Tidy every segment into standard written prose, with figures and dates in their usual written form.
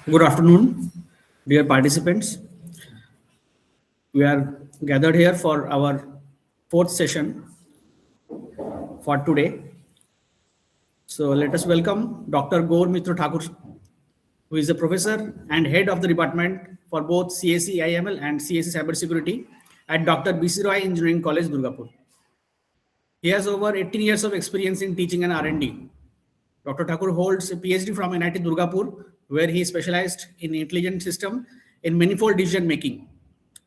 Good afternoon, dear participants. We are gathered here for our fourth session for today. So let us welcome Dr. Gour Mitra Thakur, who is a professor and head of the department for both CSE AIML and CSE Cybersecurity at Dr. BCREC Engineering College, Durgapur. He has over 18 years of experience in teaching and R&D. Dr. Thakur holds a PhD from NIT Durgapur, where he specialized in intelligent system in manifold decision making.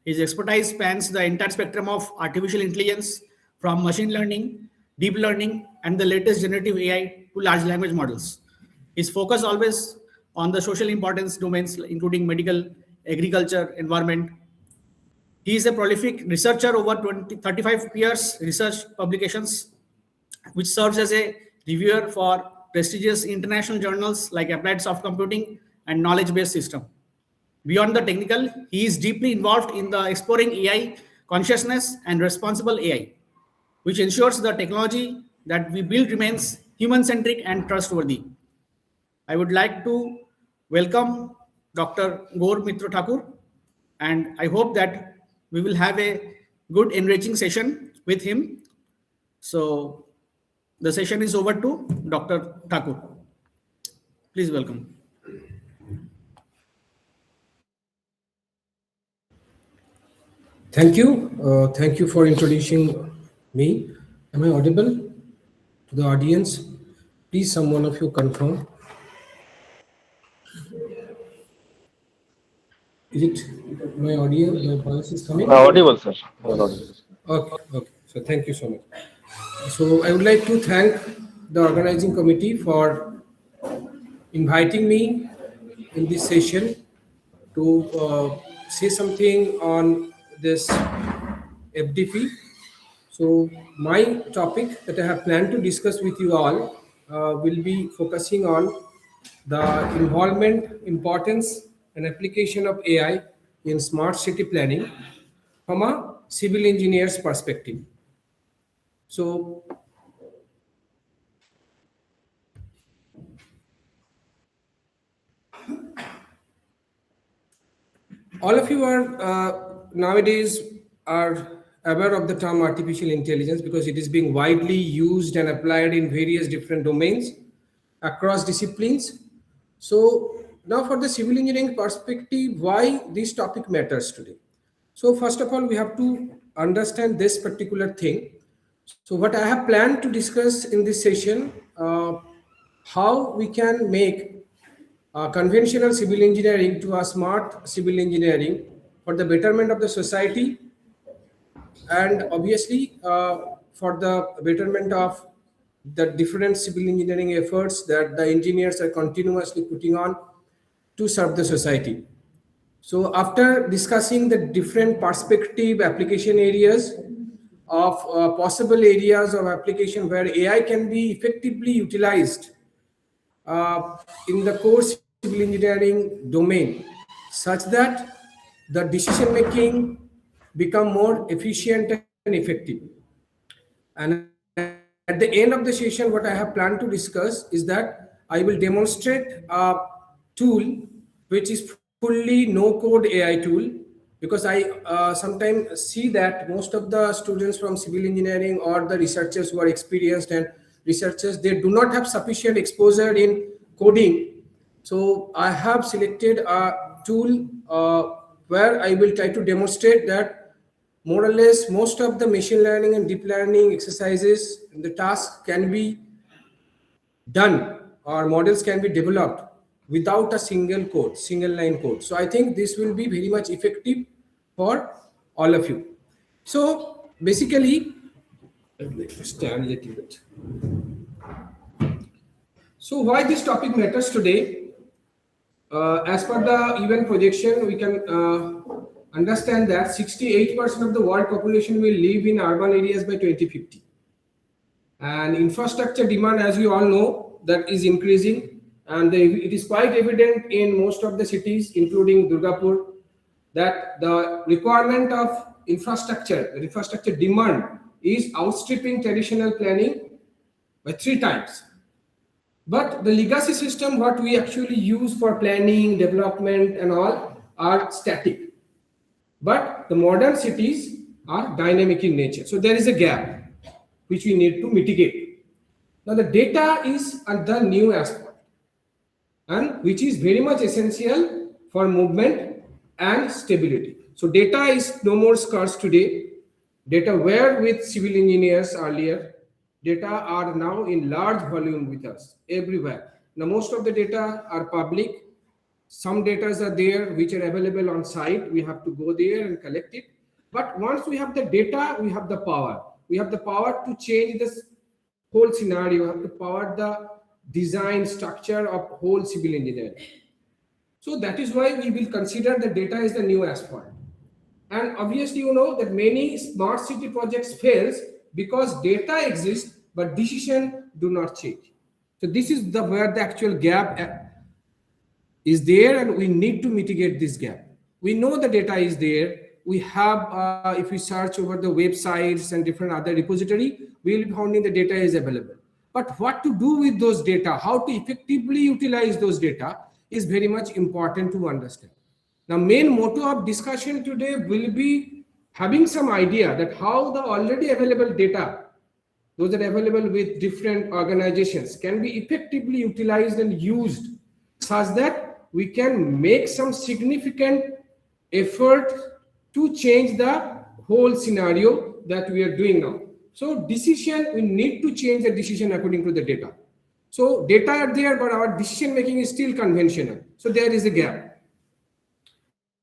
His expertise spans the entire spectrum of artificial intelligence, from machine learning, deep learning, and the latest generative AI to large language models. His focus always on the social importance domains, including medical, agriculture, environment. He is a prolific researcher over 35 years research publications, which serves as a reviewer for prestigious international journals like Applied Soft Computing and Knowledge-Based System. Beyond the technical, he is deeply involved in the exploring AI consciousness and responsible AI, which ensures the technology that we build remains human-centric and trustworthy. I would like to welcome Dr. Gour Mitra Thakur, and I hope that we will have a good enriching session with him. So the session is over to Dr. Thakur. Please welcome. Thank you. Thank you for introducing me. Am I audible to the audience? Please, someone of you confirm. Is it my audio? My voice is coming? Audible, sir. Okay. So thank you so much. So I would like to thank the organizing committee for inviting me in this session to say something on this FDP. So my topic that I have planned to discuss with you all will be focusing on the involvement, importance, and application of AI in smart city planning from a civil engineer's perspective. So all of you are nowadays are aware of the term artificial intelligence because it is being widely used and applied in various different domains across disciplines. So now for the civil engineering perspective, why this topic matters today. So first of all, we have to understand this particular thing. So what I have planned to discuss in this session, how we can make conventional civil engineering to a smart civil engineering for the betterment of the society, and obviously for the betterment of the different civil engineering efforts that the engineers are continuously putting on to serve the society. So after discussing the different perspective application areas of possible areas of application where AI can be effectively utilized in the core civil engineering domain, such that the decision making become more efficient and effective. And at the end of the session, what I have planned to discuss is that I will demonstrate a tool which is fully no-code AI tool, because I sometimes see that most of the students from civil engineering or the researchers who are experienced and researchers, they do not have sufficient exposure in coding. So I have selected a tool where I will try to demonstrate that more or less most of the machine learning and deep learning exercises, the task can be done or models can be developed without a single line code. So I think this will be very much effective for all of you. So basically, let me stand a little bit. So why this topic matters today? As per the event projection, we can understand that 68% of the world population will live in urban areas by 2050. And infrastructure demand, as we all know, that is increasing. And it is quite evident in most of the cities, including Durgapur, that the requirement of infrastructure demand is outstripping traditional planning by 3 times. But the legacy system, what we actually use for planning, development, and all, are static. But the modern cities are dynamic in nature. So there is a gap which we need to mitigate. Now the data is the new aspect, and which is very much essential for movement and stability. So data is no more scarce today. Data were with civil engineers earlier. Data are now in large volume with us everywhere. Now most of the data are public. Some data are there which are available on site. We have to go there and collect it. But once we have the data, we have the power. We have the power to change this whole scenario. We have to power the design structure of whole civil engineering. So that is why we will consider the data as the new asphalt. And obviously, you know that many smart city projects fails because data exists, but decision do not change. So this is where the actual gap is there, and we need to mitigate this gap. We know the data is there. We have, if we search over the websites and different other repository, we will find the data is available. But what to do with those data, how to effectively utilize those data is very much important to understand. Now, main motto of discussion today will be having some idea that how the already available data, those are available with different organizations, can be effectively utilized and used such that we can make some significant effort to change the whole scenario that we are doing now. So decision, we need to change the decision according to the data. So data are there, but our decision making is still conventional. So there is a gap.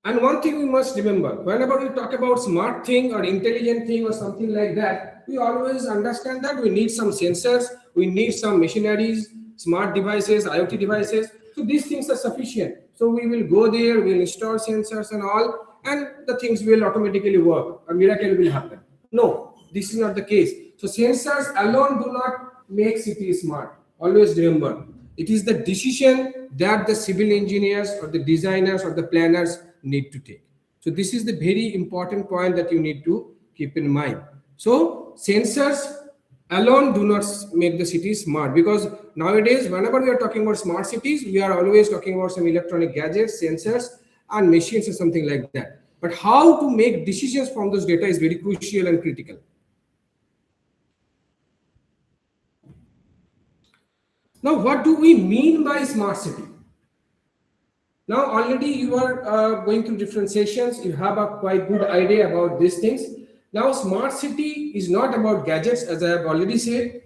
And one thing we must remember, whenever we talk about smart thing or intelligent thing or something like that, we always understand that we need some sensors, we need some machineries, smart devices, IoT devices. So these things are sufficient. So we will go there, we'll install sensors and all, and the things will automatically work. A miracle will happen. No, this is not the case. So sensors alone do not make cities smart. Always remember, it is the decision that the civil engineers or the designers or the planners need to take. So this is the very important point that you need to keep in mind. So sensors alone do not make the city smart, because nowadays whenever we are talking about smart cities, we are always talking about some electronic gadgets, sensors and machines or something like that. But how to make decisions from those data is very crucial and critical. Now, what do we mean by smart city? Now, already you are going through different sessions. You have a quite good idea about these things. Now, smart city is not about gadgets, as I have already said.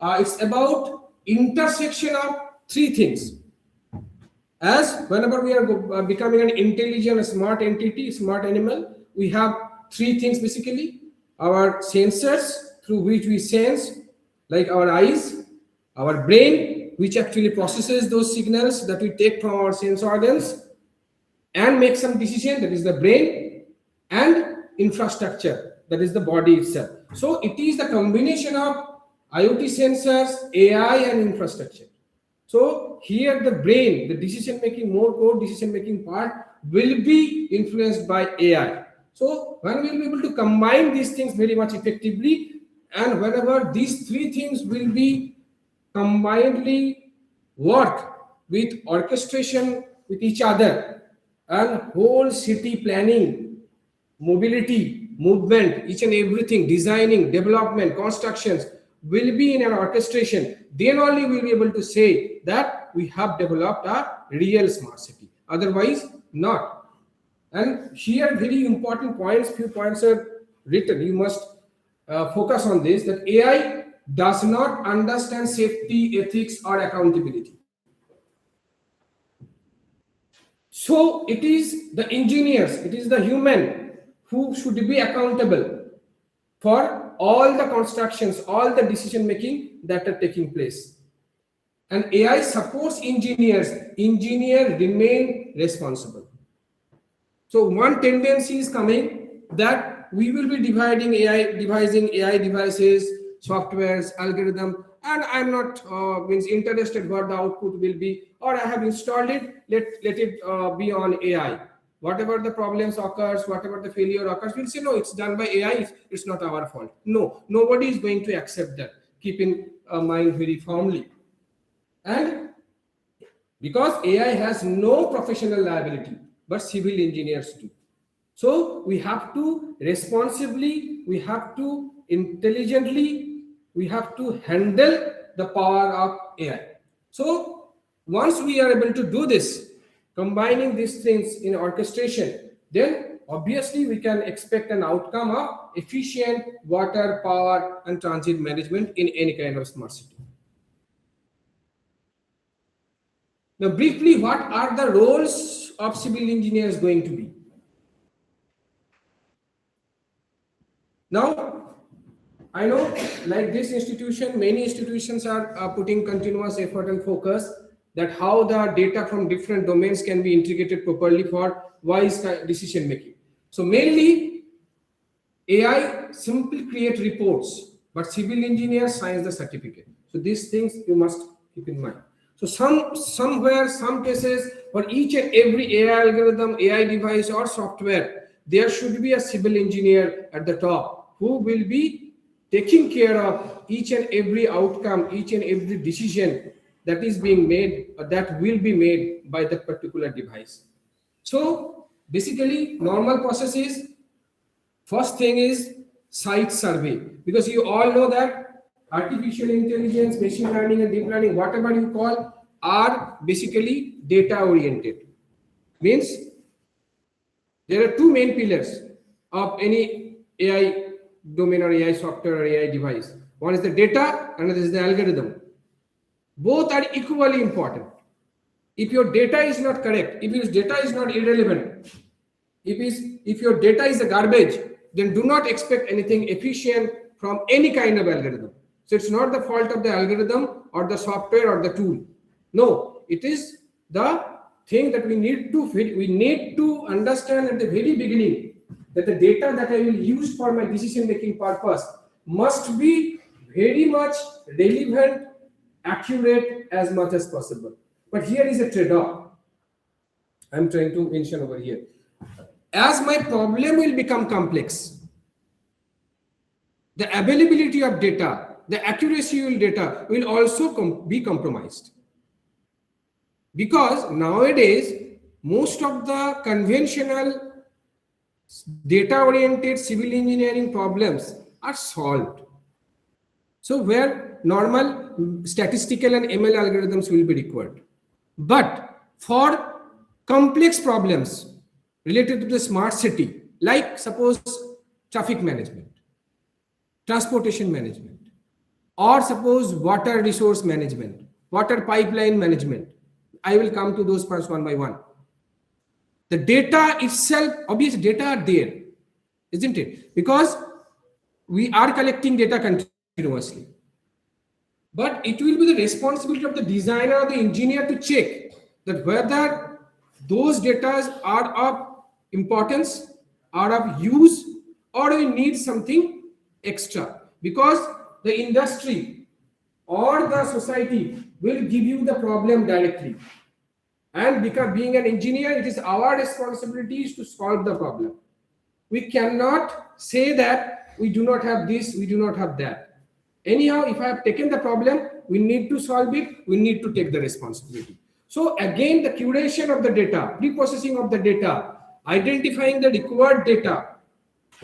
It's about intersection of three things. As whenever we are becoming an intelligent, smart entity, smart animal, we have three things basically. Our sensors through which we sense, like our eyes, our brain, which actually processes those signals that we take from our sense organs and make some decision, that is the brain, and infrastructure, that is the body itself. So it is the combination of IoT sensors, AI and infrastructure. So here the brain, the decision making, more core decision making part will be influenced by AI. So when we will be able to combine these things very much effectively, and whenever these three things will be combinedly work with orchestration with each other, and whole city planning, mobility, movement, each and everything, designing, development, constructions will be in an orchestration, then only we'll be able to say that we have developed a real smart city. Otherwise, not. And here very important points, few points are written. You must focus on this, that AI does not understand safety, ethics, or accountability. So it is the engineers, it is the human who should be accountable for all the constructions, all the decision making that are taking place. And AI supports engineers. Engineers remain responsible. So one tendency is coming that we will be devising AI devices, softwares, algorithm, and I'm not interested what the output will be, or I have installed it, let it be on AI. Whatever the problems occurs, whatever the failure occurs, we'll say, no, it's done by AI, it's not our fault. No, nobody is going to accept that. Keep in mind very firmly. And because AI has no professional liability, but civil engineers do. So we have to responsibly, we have to intelligently, we have to handle the power of AI. So once we are able to do this, combining these things in orchestration, then obviously we can expect an outcome of efficient water, power, and transit management in any kind of smart city. Now, briefly, what are the roles of civil engineers going to be? Now, I know, like this institution, many institutions are putting continuous effort and focus that how the data from different domains can be integrated properly for wise decision making. So mainly, AI simply create reports, but civil engineers signs the certificate. So these things you must keep in mind. So somewhere, some cases, for each and every AI algorithm, AI device, or software, there should be a civil engineer at the top who will be taking care of each and every outcome, each and every decision that is being made or that will be made by that particular device. So basically, normal process is, first thing is site survey, because you all know that artificial intelligence, machine learning, and deep learning, whatever you call, are basically data oriented. Means there are two main pillars of any AI domain or AI software or AI device. One is the data, another is the algorithm. Both are equally important. If your data is not correct, if your data is not irrelevant, if your data is a garbage, then do not expect anything efficient from any kind of algorithm. So it's not the fault of the algorithm or the software or the tool. No, it is the thing that we need to understand at the very beginning, that the data that I will use for my decision making purpose must be very much relevant, accurate as much as possible. But here is a trade-off I'm trying to mention over here. As my problem will become complex, the availability of data, the accuracy of data will also be compromised. Because nowadays, most of the conventional data-oriented civil engineering problems are solved. So where normal statistical and ML algorithms will be required. But for complex problems related to the smart city, like suppose traffic management, transportation management, or suppose water resource management, water pipeline management, I will come to those parts one by one. The data itself, obvious data are there, isn't it? Because we are collecting data continuously. But it will be the responsibility of the designer or the engineer to check that whether those data are of importance, are of use, or we need something extra. Because the industry or the society will give you the problem directly. And because being an engineer, it is our responsibility to solve the problem. We cannot say that we do not have this, we do not have that. Anyhow, if I have taken the problem, we need to solve it, we need to take the responsibility. So again, the curation of the data, pre-processing of the data, identifying the required data,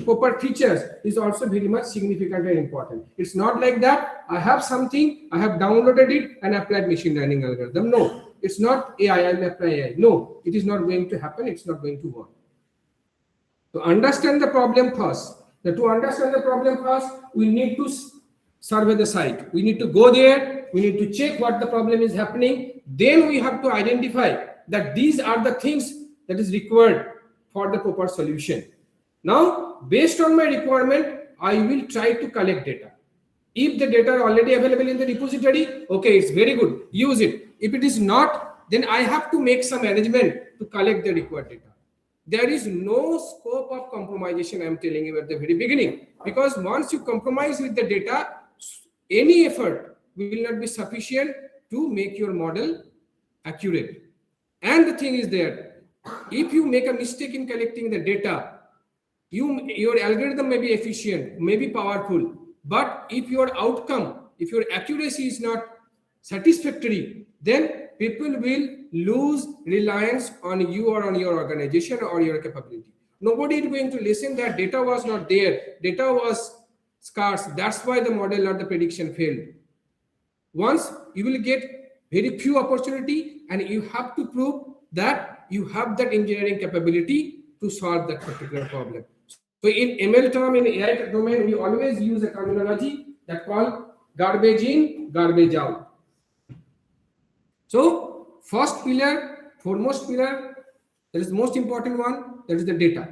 proper features is also very much significant and important. It's not like that I have something, I have downloaded it and applied machine learning algorithm. No, it's not AI, I'll apply AI. No, it is not going to happen, it's not going to work. To understand the problem first, to understand the problem first, we need to survey the site. We need to go there, we need to check what the problem is happening. Then we have to identify that these are the things that is required for the proper solution. Now, based on my requirement, I will try to collect data. If the data are already available in the repository, okay, it's very good, use it. If it is not, then I have to make some arrangement to collect the required data. There is no scope of compromisation, I'm telling you at the very beginning, because once you compromise with the data, any effort will not be sufficient to make your model accurate. And the thing is there, if you make a mistake in collecting the data, your algorithm may be efficient, may be powerful, but if your outcome, if your accuracy is not satisfactory, then people will lose reliance on you or on your organization or your capability. Nobody is going to listen that data was not there, data was scarce. That's why the model or the prediction failed. Once you will get very few opportunity, and you have to prove that you have that engineering capability to solve that particular problem. So in ML term, in AI domain, we always use a terminology that called garbage in, garbage out. So first pillar, foremost pillar, that is the most important one, that is the data.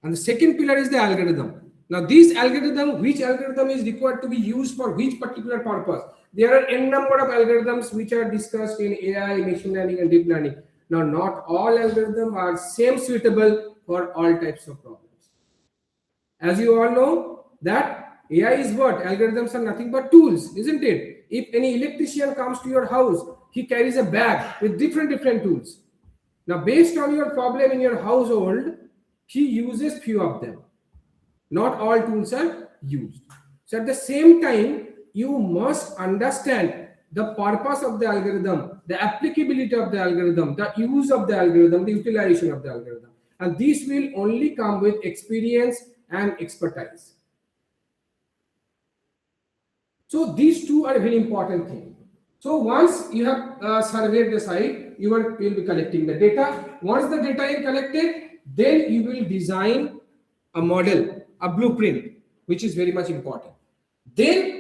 And the second pillar is the algorithm. Now this algorithm, which algorithm is required to be used for which particular purpose? There are n number of algorithms which are discussed in AI, machine learning and deep learning. Now not all algorithms are same suitable for all types of problems. As you all know that AI is what? Algorithms are nothing but tools, isn't it? If any electrician comes to your house, he carries a bag with different tools. Now based on your problem in your household, he uses few of them. Not all tools are used. So at the same time, you must understand the purpose of the algorithm, the applicability of the algorithm, the use of the algorithm, the utilization of the algorithm. And this will only come with experience and expertise. So these two are very important things. So once you have surveyed the site, you will be collecting the data. Once the data is collected, then you will design a model, a blueprint, which is very much important. Then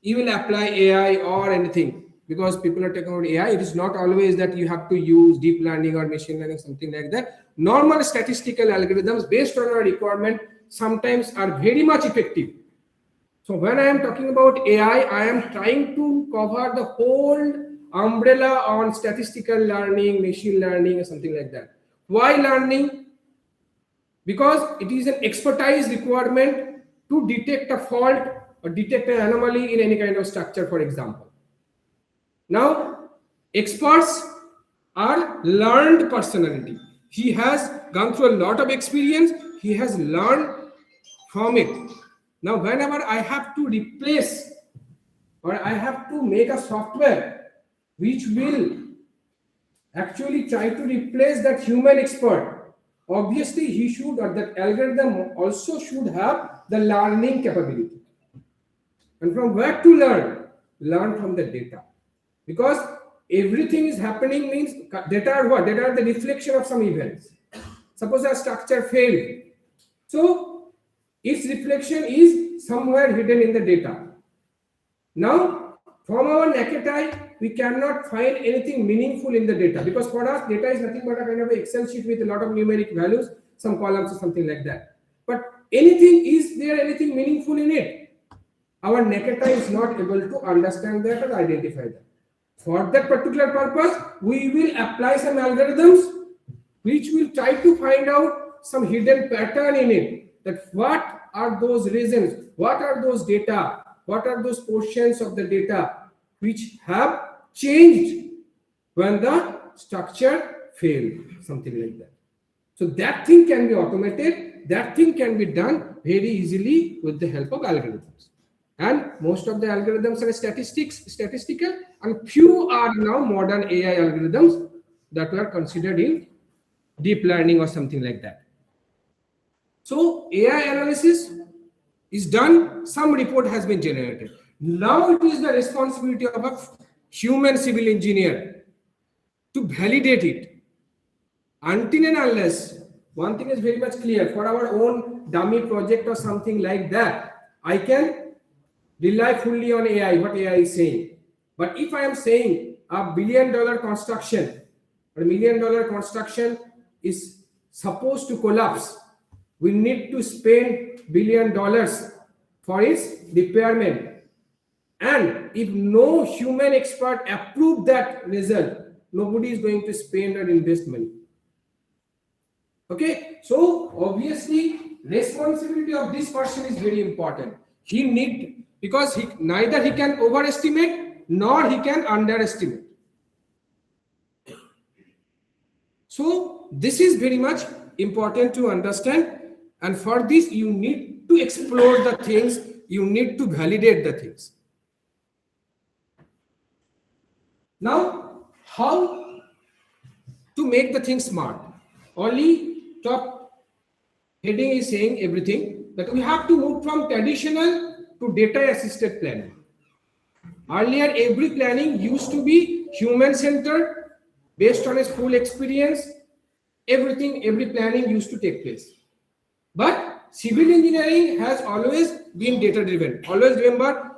you will apply AI or anything, because people are talking about AI. It is not always that you have to use deep learning or machine learning, something like that. Normal statistical algorithms based on our requirement sometimes are very much effective. So when I am talking about AI, I am trying to cover the whole umbrella on statistical learning, machine learning, or something like that. Why learning? Because it is an expertise requirement to detect a fault or detect an anomaly in any kind of structure, for example. Now, experts are learned personality. He has gone through a lot of experience. He has learned from it. Now, whenever I have to replace or I have to make a software which will actually try to replace that human expert, obviously he should, or that algorithm also should have the learning capability. And from where to learn? Learn from the data. Because everything is happening means data are what? Data are the reflection of some events. Suppose a structure failed. So its reflection is somewhere hidden in the data. Now, from our naked eye, we cannot find anything meaningful in the data, because for us, data is nothing but a kind of Excel sheet with a lot of numeric values, some columns or something like that. But is there anything meaningful in it? Our naked eye is not able to understand that or identify that. For that particular purpose, we will apply some algorithms which will try to find out some hidden pattern in it. That what are those reasons, what are those data, what are those portions of the data which have changed when the structure failed, something like that. So that thing can be automated, that thing can be done very easily with the help of algorithms. And most of the algorithms are statistical, and few are now modern AI algorithms that were considered in deep learning or something like that. So AI analysis is done, some report has been generated. Now it is the responsibility of a human civil engineer to validate it. Until and unless, one thing is very much clear, for our own dummy project or something like that, I can rely fully on AI, what AI is saying. But if I am saying $1 billion construction, or $1 million construction is supposed to collapse, we need to spend $1 billion for its repairment. And if no human expert approve that result, nobody is going to spend or invest money. Okay, so obviously responsibility of this person is very important. Because neither he can overestimate nor he can underestimate. So this is very much important to understand, and for this you need to explore the things, you need to validate the things. Now how to make the thing smart. Only top heading is saying everything, that we have to move from traditional to data assisted planning. Earlier, every planning used to be human centered, based on a full experience. Every planning used to take place. But civil engineering has always been data driven. Always remember,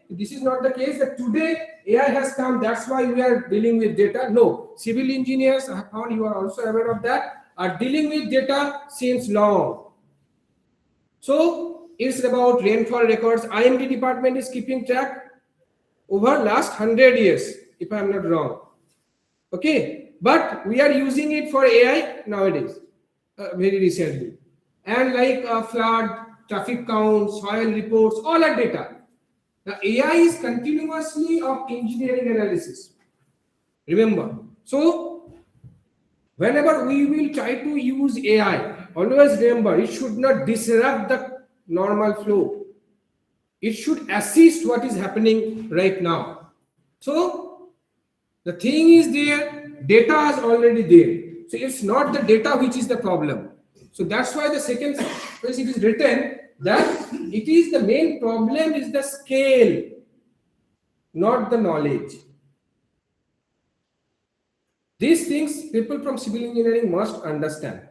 this is not the case that today AI has come, that's why we are dealing with data. No, civil engineers, I have found, you are also aware of that, are dealing with data since long. So it's about rainfall records. IMD department is keeping track over last 100 years, if I am not wrong. Okay, but we are using it for AI nowadays, very recently. And like flood, traffic count, soil reports, all are data. The AI is continuously of engineering analysis. Remember, so whenever we will try to use AI, always remember, it should not disrupt the normal flow. It should assist what is happening right now. So the thing is there, data is already there. So it's not the data which is the problem. So that's why the second place it is written that it is the main problem is the scale, not the knowledge. These things people from civil engineering must understand,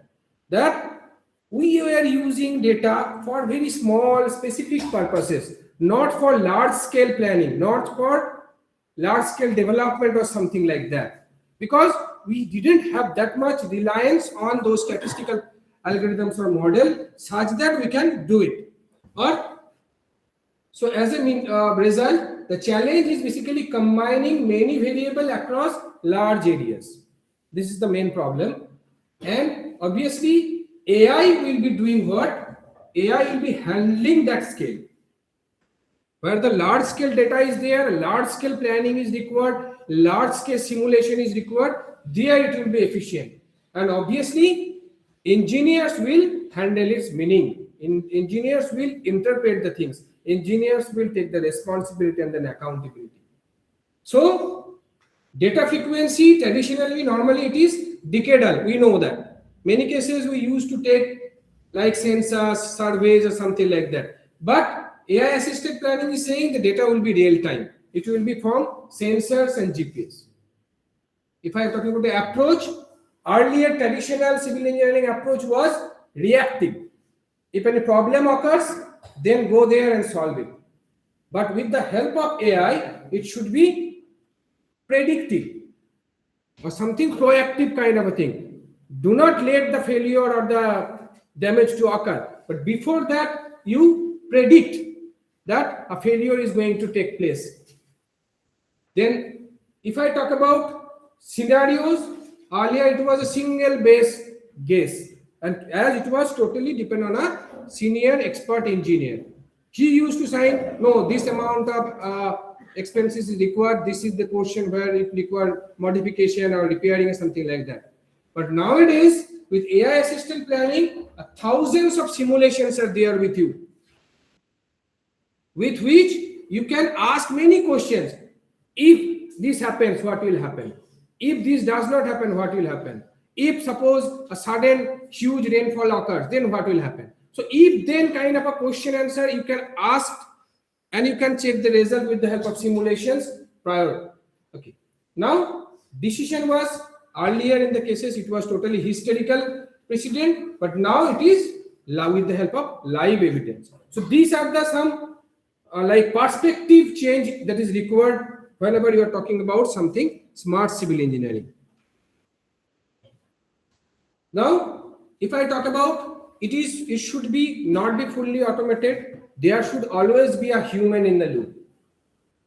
that we are using data for very small specific purposes, not for large scale planning, not for large scale development or something like that, because we didn't have that much reliance on those statistical algorithms or model such that we can do it. Or so as a result, the challenge is basically combining many variables across large areas. This is the main problem. And obviously AI will be doing what? AI will be handling that scale. Where the large scale data is there, large scale planning is required, large scale simulation is required, there it will be efficient. And obviously engineers will handle its meaning. Engineers will interpret the things. Engineers will take the responsibility and then accountability. So data frequency, traditionally, normally it is decadal. We know that. Many cases we used to take like sensors, surveys or something like that. But AI assisted planning is saying the data will be real time. It will be from sensors and GPS. If I am talking about the approach, earlier traditional civil engineering approach was reactive. If any problem occurs, then go there and solve it. But with the help of AI, it should be predictive or something proactive kind of a thing. Do not let the failure or the damage to occur. But before that, you predict that a failure is going to take place. Then if I talk about scenarios, earlier it was a single base guess, and as it was totally dependent on a senior expert engineer. He used to sign, no, this amount of expenses is required, this is the portion where it required modification or repairing or something like that. But nowadays with AI assisted planning, thousands of simulations are there with you, with which you can ask many questions. If this happens, what will happen? If this does not happen, what will happen? If suppose a sudden huge rainfall occurs, then what will happen? So if then kind of a question answer you can ask, and you can check the result with the help of simulations prior. Okay. Now decision was earlier in the cases it was totally historical precedent, but now it is with the help of live evidence. So these are the some like perspective change that is required whenever you are talking about something smart civil engineering. Now, if I talk about it should be not be fully automated. There should always be a human in the loop,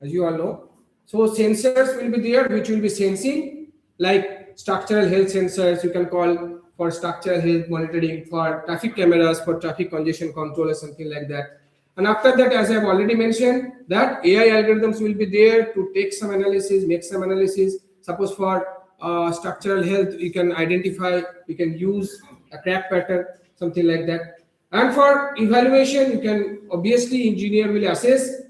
as you all know. So sensors will be there, which will be sensing, like structural health sensors. You can call for structural health monitoring, for traffic cameras, for traffic congestion control or something like that. And after that, as I have already mentioned, that AI algorithms will be there to take some analysis, make some analysis. Suppose for structural health, you can identify, you can use a crack pattern, something like that. And for evaluation, you can obviously engineer will assess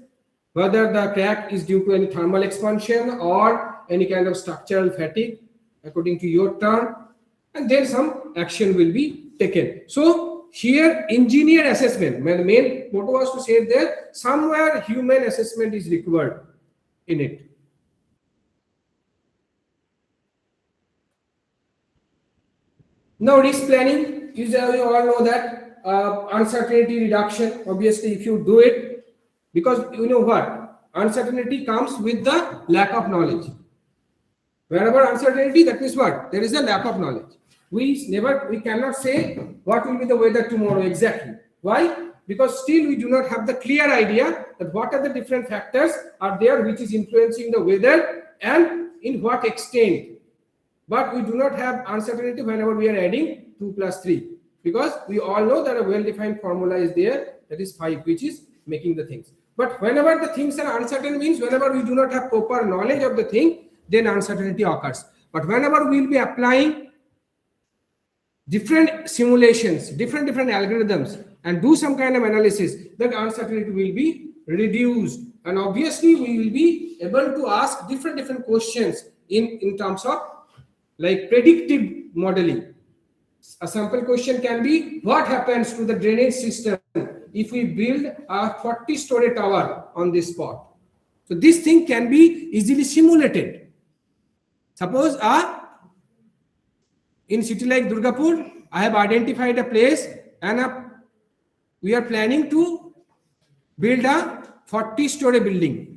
whether the crack is due to any thermal expansion or any kind of structural fatigue according to your term, and then some action will be taken. So here engineer assessment, my main motto was to say that somewhere human assessment is required in it. Now risk planning, you all know that uncertainty reduction. Obviously, if you do it, because you know what, uncertainty comes with the lack of knowledge. Wherever uncertainty, that means what? There is a lack of knowledge. We cannot say what will be the weather tomorrow exactly. Why? Because still we do not have the clear idea that what are the different factors are there which is influencing the weather and in what extent. But we do not have uncertainty whenever we are adding 2 plus 3, because we all know that a well-defined formula is there, that is 5, which is making the things. But whenever the things are uncertain means whenever we do not have proper knowledge of the thing, then uncertainty occurs. But whenever we will be applying different simulations, different algorithms, and do some kind of analysis, that uncertainty will be reduced. And obviously, we will be able to ask different questions in terms of like predictive modeling. A sample question can be, what happens to the drainage system if we build a 40-story tower on this spot? So this thing can be easily simulated. Suppose in city like Durgapur, I have identified a place and we are planning to build a 40-story building.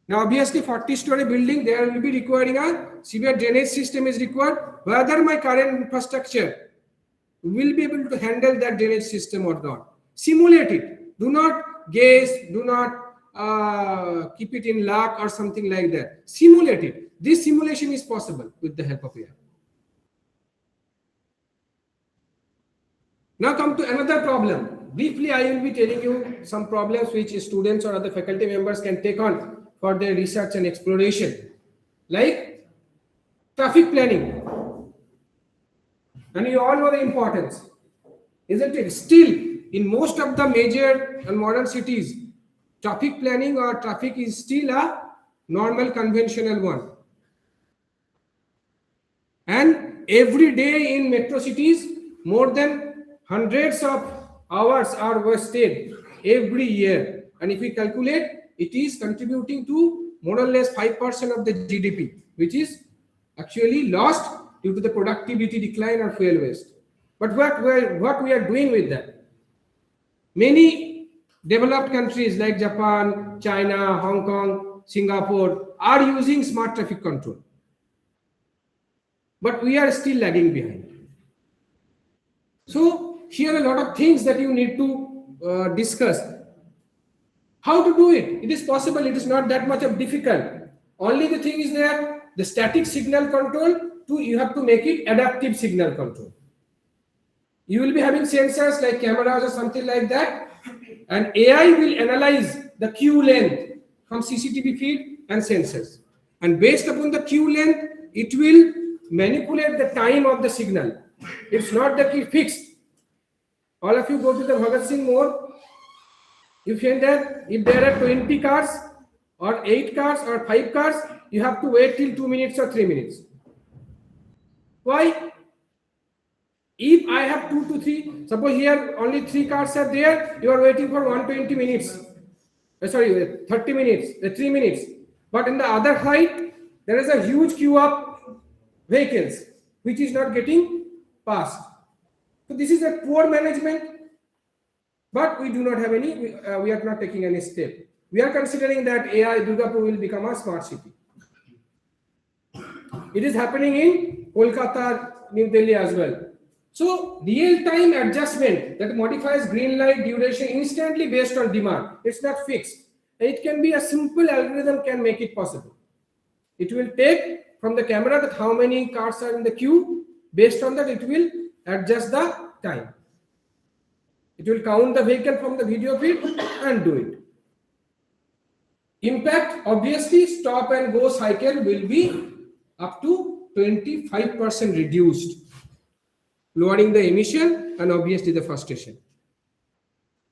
Now, obviously, 40-story building, there will be requiring a severe drainage system is required. Whether my current infrastructure will be able to handle that drainage system or not. Simulate it. Do not guess. Do not keep it in luck or something like that. Simulate it. This simulation is possible with the help of AI. Now come to another problem. Briefly, I will be telling you some problems which students or other faculty members can take on for their research and exploration, like traffic planning. And you all know the importance, isn't it? Still, in most of the major and modern cities, traffic planning or traffic is still a normal conventional one. And every day in metro cities, more than hundreds of hours are wasted every year. And if we calculate, it is contributing to more or less 5% of the GDP, which is actually lost due to the productivity decline or fuel waste. But what we are doing with that? Many developed countries like Japan, China, Hong Kong, Singapore are using smart traffic control. But we are still lagging behind. So here are a lot of things that you need to discuss. How to do it? It is possible. It is not that much of difficult. Only the thing is there, the static signal control, you have to make it adaptive signal control. You will be having sensors like cameras or something like that, and AI will analyze the queue length from CCTV feed and sensors. And based upon the queue length, it will manipulate the time of the signal. It's not that it's fixed. All of you go to the Bhagat Singh mode. You find that if there are 20 cars or 8 cars or 5 cars, you have to wait till 2 minutes or 3 minutes. Why? If I have 2 to 3, suppose here only 3 cars are there, you are waiting for 120 minutes. 30 minutes, 3 minutes. But in the other side, there is a huge queue of vehicles which is not getting passed. So this is a poor management. But we do not have any, we are not taking any step. We are considering that AI Durgapur will become a smart city. It is happening in Kolkata, New Delhi as well. So real-time adjustment that modifies green light duration instantly based on demand. It's not fixed. It can be a simple algorithm can make it possible. It will take from the camera that how many cars are in the queue. Based on that, it will adjust the time. It will count the vehicle from the video feed and do it. Impact, obviously, stop and go cycle will be up to 25% reduced, lowering the emission and obviously the frustration.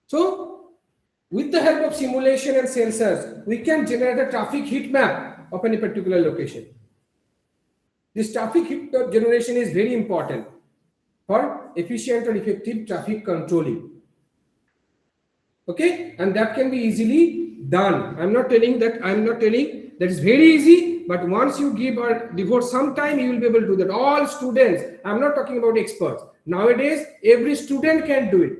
So, with the help of simulation and sensors, we can generate a traffic heat map of any particular location. This traffic heat map generation is very important for efficient or effective traffic controlling. Okay, and that can be easily done. I'm not telling that it's very easy, but once you give or devote some time, you will be able to do that. All students, I'm not talking about experts. Nowadays, every student can do it.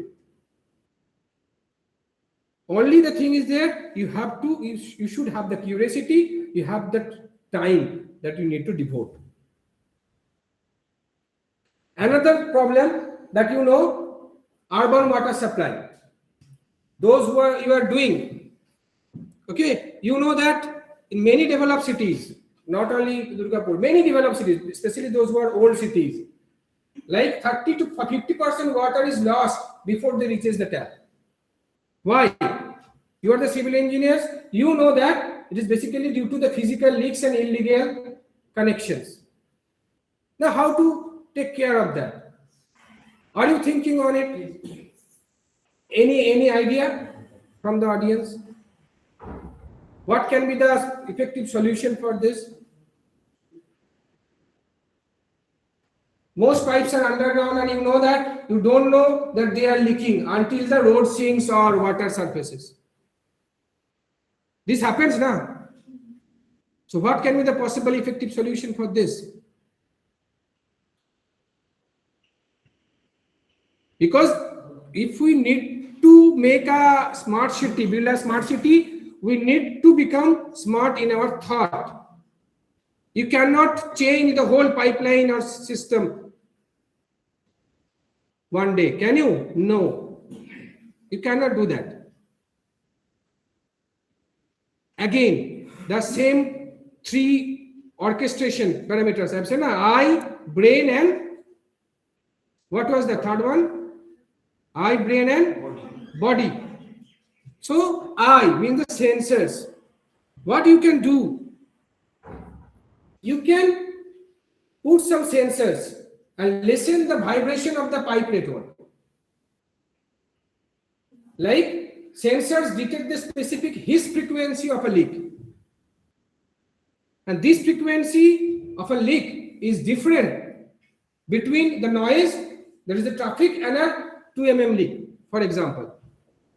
Only the thing is there, you should have the curiosity, you have the time that you need to devote. Another problem that you know, urban water supply. Those who you are doing, okay, you know that in many developed cities, not only Durgapur, many developed cities, especially those who are old cities, like 30 to 50% water is lost before they reaches the tap. Why? You are the civil engineers, you know that it is basically due to the physical leaks and illegal connections. Now, how to take care of that? Are you thinking on it? Any idea from the audience? What can be the effective solution for this? Most pipes are underground, and you know that you don't know that they are leaking until the road sinks or water surfaces. This happens now. So what can be the possible effective solution for this? Because if we need to make a smart city, build a smart city, we need to become smart in our thought. You cannot change the whole pipeline or system one day. Can you? No. You cannot do that. Again, the same three orchestration parameters. I've said eye, brain, and what was the third one? Eye, brain, and body. So eye means the sensors. What you can do? You can put some sensors and listen the vibration of the pipe network. Like sensors detect the specific hiss frequency of a leak. And this frequency of a leak is different between the noise, that is the traffic, and a 2 mm leak, for example.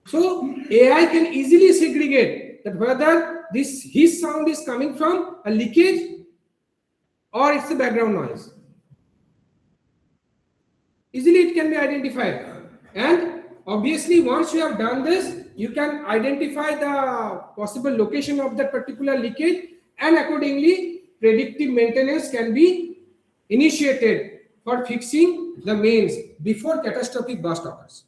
So AI can easily segregate that whether this hiss sound is coming from a leakage or it's the background noise. Easily it can be identified. And obviously once you have done this, you can identify the possible location of that particular leakage, and accordingly predictive maintenance can be initiated for fixing the mains before catastrophic burst occurs.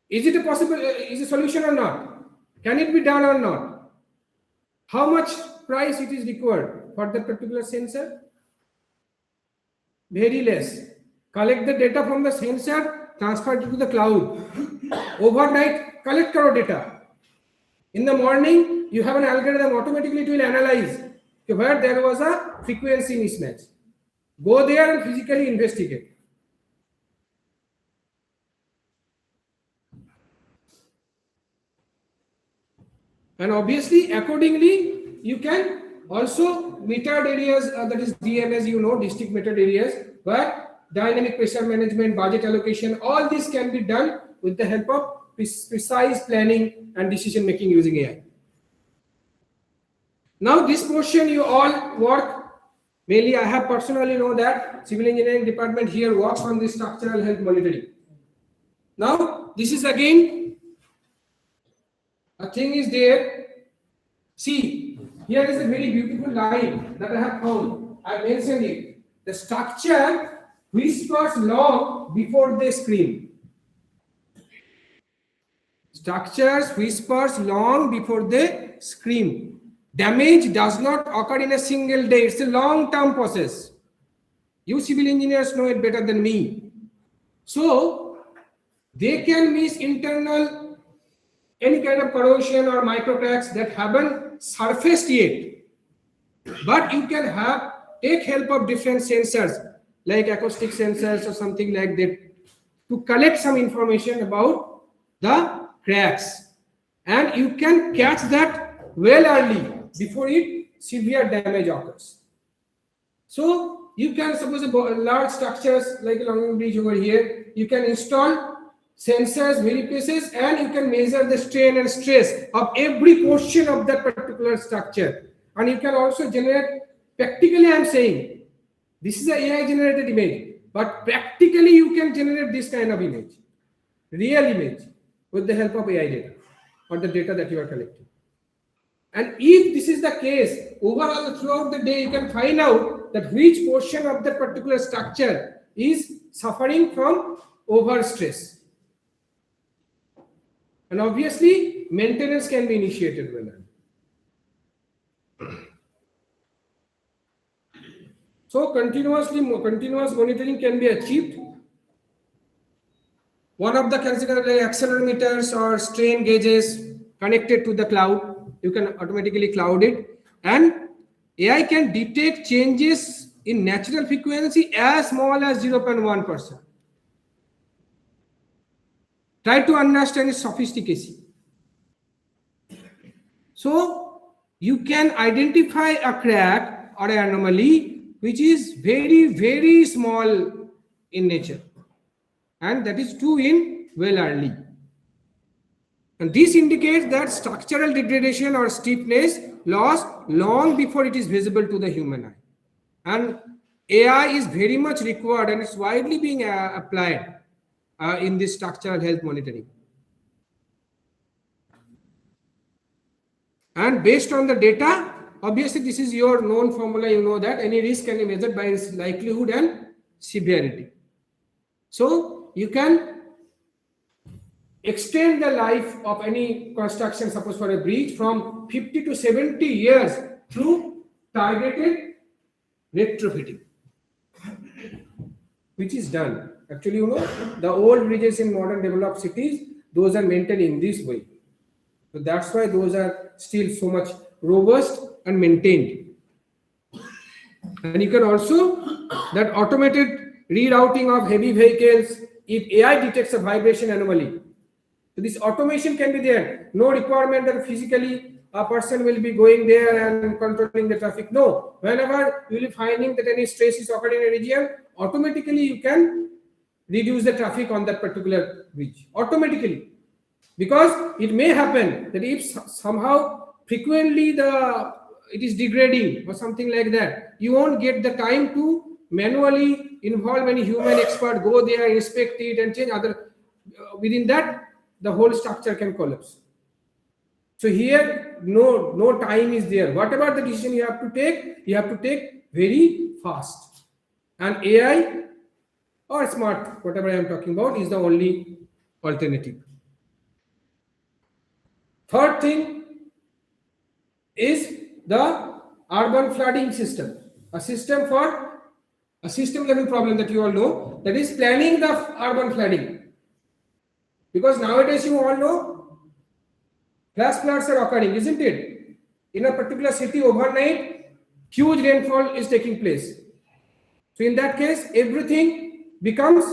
Is it a possible, is a solution or not? Can it be done or not? How much price it is required for that particular sensor? Very less. Collect the data from the sensor, transfer it to the cloud. Overnight, collect your data. In the morning, you have an algorithm, automatically it will analyze where there was a frequency mismatch. Go there and physically investigate. And obviously, accordingly, you can also metered areas, that is DMS, you know, district metered areas, where dynamic pressure management, budget allocation, all this can be done with the help of precise planning and decision making using AI. Now, this portion you all work, mainly I have personally know that civil engineering department here works on this structural health monitoring. Now, this is again, a thing is there. See, here is a very beautiful line that I have found. I mentioned it. The structure whispers long before they scream. Structures whispers long before they scream. Damage does not occur in a single day. It's a long-term process. You civil engineers know it better than me. So, they can miss internal, any kind of corrosion or micro cracks that haven't surfaced yet. But you can take help of different sensors, like acoustic sensors or something like that, to collect some information about the cracks. and you can catch that well early before severe damage occurs. So you can suppose large structures like a long bridge over here, you can install sensors many places, and you can measure the strain and stress of every portion of that particular structure. And you can also generate, practically I am saying, this is an AI generated image, but practically you can generate this kind of image, real image, with the help of AI data or the data that you are collecting. And if this is the case, overall throughout the day, you can find out that which portion of that particular structure is suffering from overstress. And obviously, maintenance can be initiated well. So continuous monitoring can be achieved. One of the considered accelerometers or strain gauges connected to the cloud, you can automatically cloud it, and AI can detect changes in natural frequency as small as 0.1%. Try to understand its sophistication. So you can identify a crack or an anomaly which is very, very small in nature, and that is true in well early. And this indicates that structural degradation or stiffness loss long before it is visible to the human eye. And AI is very much required, and it's widely being applied in this structural health monitoring. And based on the data, obviously this is your known formula, you know that any risk can be measured by its likelihood and severity. So you can extend the life of any construction, suppose for a bridge, from 50 to 70 years through targeted retrofitting, which is done. Actually, you know, the old bridges in modern developed cities, those are maintained in this way. So that's why those are still so much robust and maintained. And you can also, that automated rerouting of heavy vehicles, if AI detects a vibration anomaly, so this automation can be there. No requirement that physically a person will be going there and controlling the traffic. No, whenever you will be finding that any stress is occurring in a region, automatically you can reduce the traffic on that particular bridge automatically. Because it may happen that if somehow frequently it is degrading or something like that, you won't get the time to manually involve any human expert, go there, inspect it and change other. Within that, the whole structure can collapse. So here, no time is there. Whatever the decision you have to take very fast. And AI or smart, whatever I am talking about, is the only alternative. Third thing is the urban flooding system, a system level problem that you all know, that is planning the urban flooding. Because nowadays you all know flash floods are occurring, isn't it? In a particular city overnight, huge rainfall is taking place. So in that case, everything becomes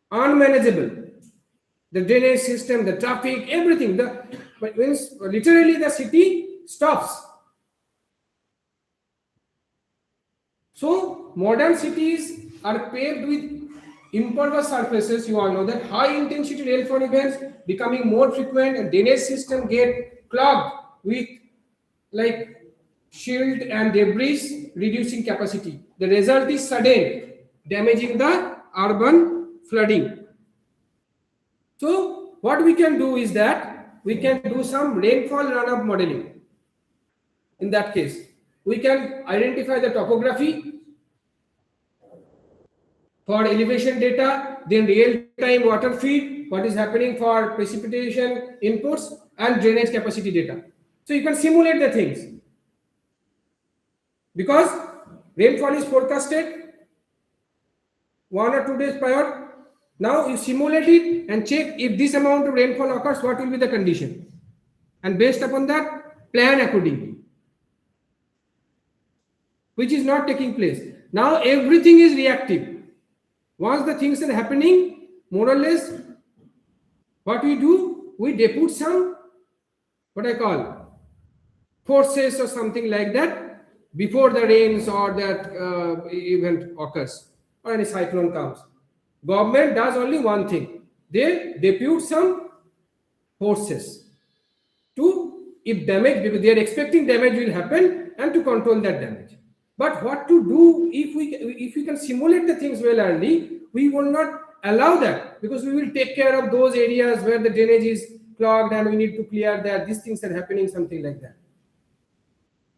unmanageable. The drainage system, the traffic, everything. Literally the city stops. So modern cities are paved with impervious surfaces. You all know that high intensity rainfall events becoming more frequent, and drainage system get clogged with like silt and debris, reducing capacity. The result is sudden, damaging the urban flooding. So what we can do is that we can do some rainfall runoff modeling. In that case, we can identify the topography for elevation data, then real-time water feed, what is happening for precipitation inputs, and drainage capacity data. So you can simulate the things. Because rainfall is forecasted 1 or 2 days prior. Now you simulate it and check if this amount of rainfall occurs, what will be the condition. And based upon that, plan accordingly. Which is not taking place. Now everything is reactive. Once the things are happening, more or less, what we do, we depute some what I call forces or something like that before the rains or that event occurs or any cyclone comes. Government does only one thing. They depute some forces to, if damage, because they are expecting damage will happen, and to control that damage. But what to do if we can simulate the things well early, we will not allow that, because we will take care of those areas where the drainage is clogged and we need to clear that. These things are happening, something like that.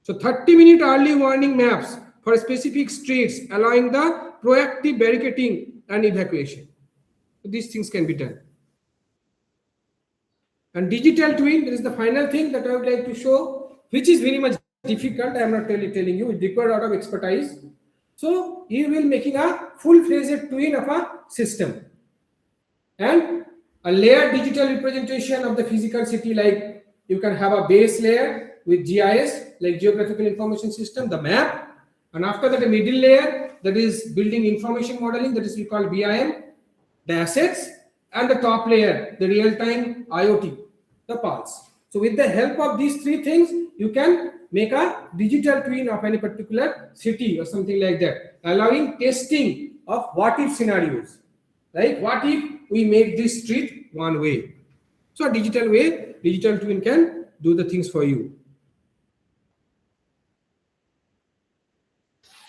So 30-minute early warning maps for specific streets, allowing the proactive barricading and evacuation. So these things can be done. And digital twin, this is the final thing that I would like to show, which is very much difficult. I am not telling you, it requires a lot of expertise. So you will making a full-fledged twin of a system and a layered digital representation of the physical city. Like you can have a base layer with GIS, like geographical information system, the map, and after that a middle layer that is building information modeling, that is we call BIM, the assets, and the top layer, the real-time IoT, the pulse. So with the help of these three things, you can make a digital twin of any particular city or something like that, allowing testing of what if scenarios. Like what if we make this street one way? So a digital way, digital twin can do the things for you.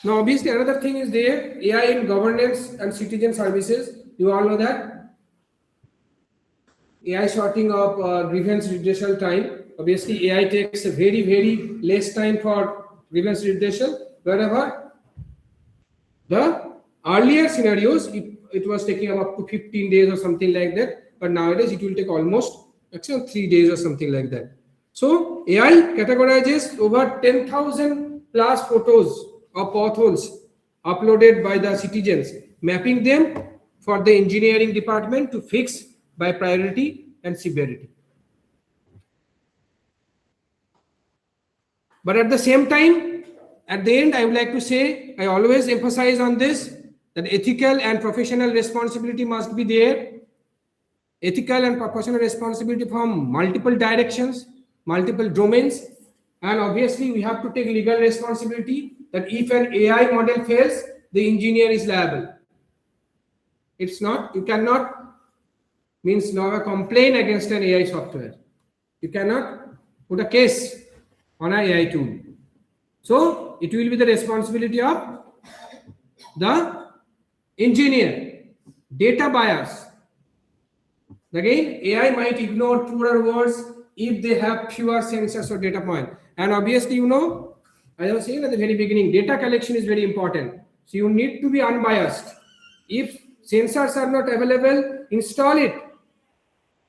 Now obviously another thing is there, AI in governance and citizen services. You all know that. AI sorting of grievance redressal time. Obviously, AI takes a very less time for grievance redressal. Wherever the earlier scenarios, it was taking up to 15 days or something like that. But nowadays, it will take almost actually 3 days or something like that. So AI categorizes over 10,000 plus photos of potholes uploaded by the citizens, mapping them for the engineering department to fix by priority and severity. But at the same time, at the end, I would like to say, I always emphasize on this, that ethical and professional responsibility must be there. Ethical and professional responsibility from multiple directions, multiple domains. And obviously, we have to take legal responsibility that if an AI model fails, the engineer is liable. It's not, you cannot, means now a complaint against an AI software. You cannot put a case on an AI tool. So it will be the responsibility of the engineer. Data bias. Again, AI might ignore truer words if they have fewer sensors or data points. And obviously, you know, as I was saying at the very beginning, data collection is very important. So you need to be unbiased. If sensors are not available, install it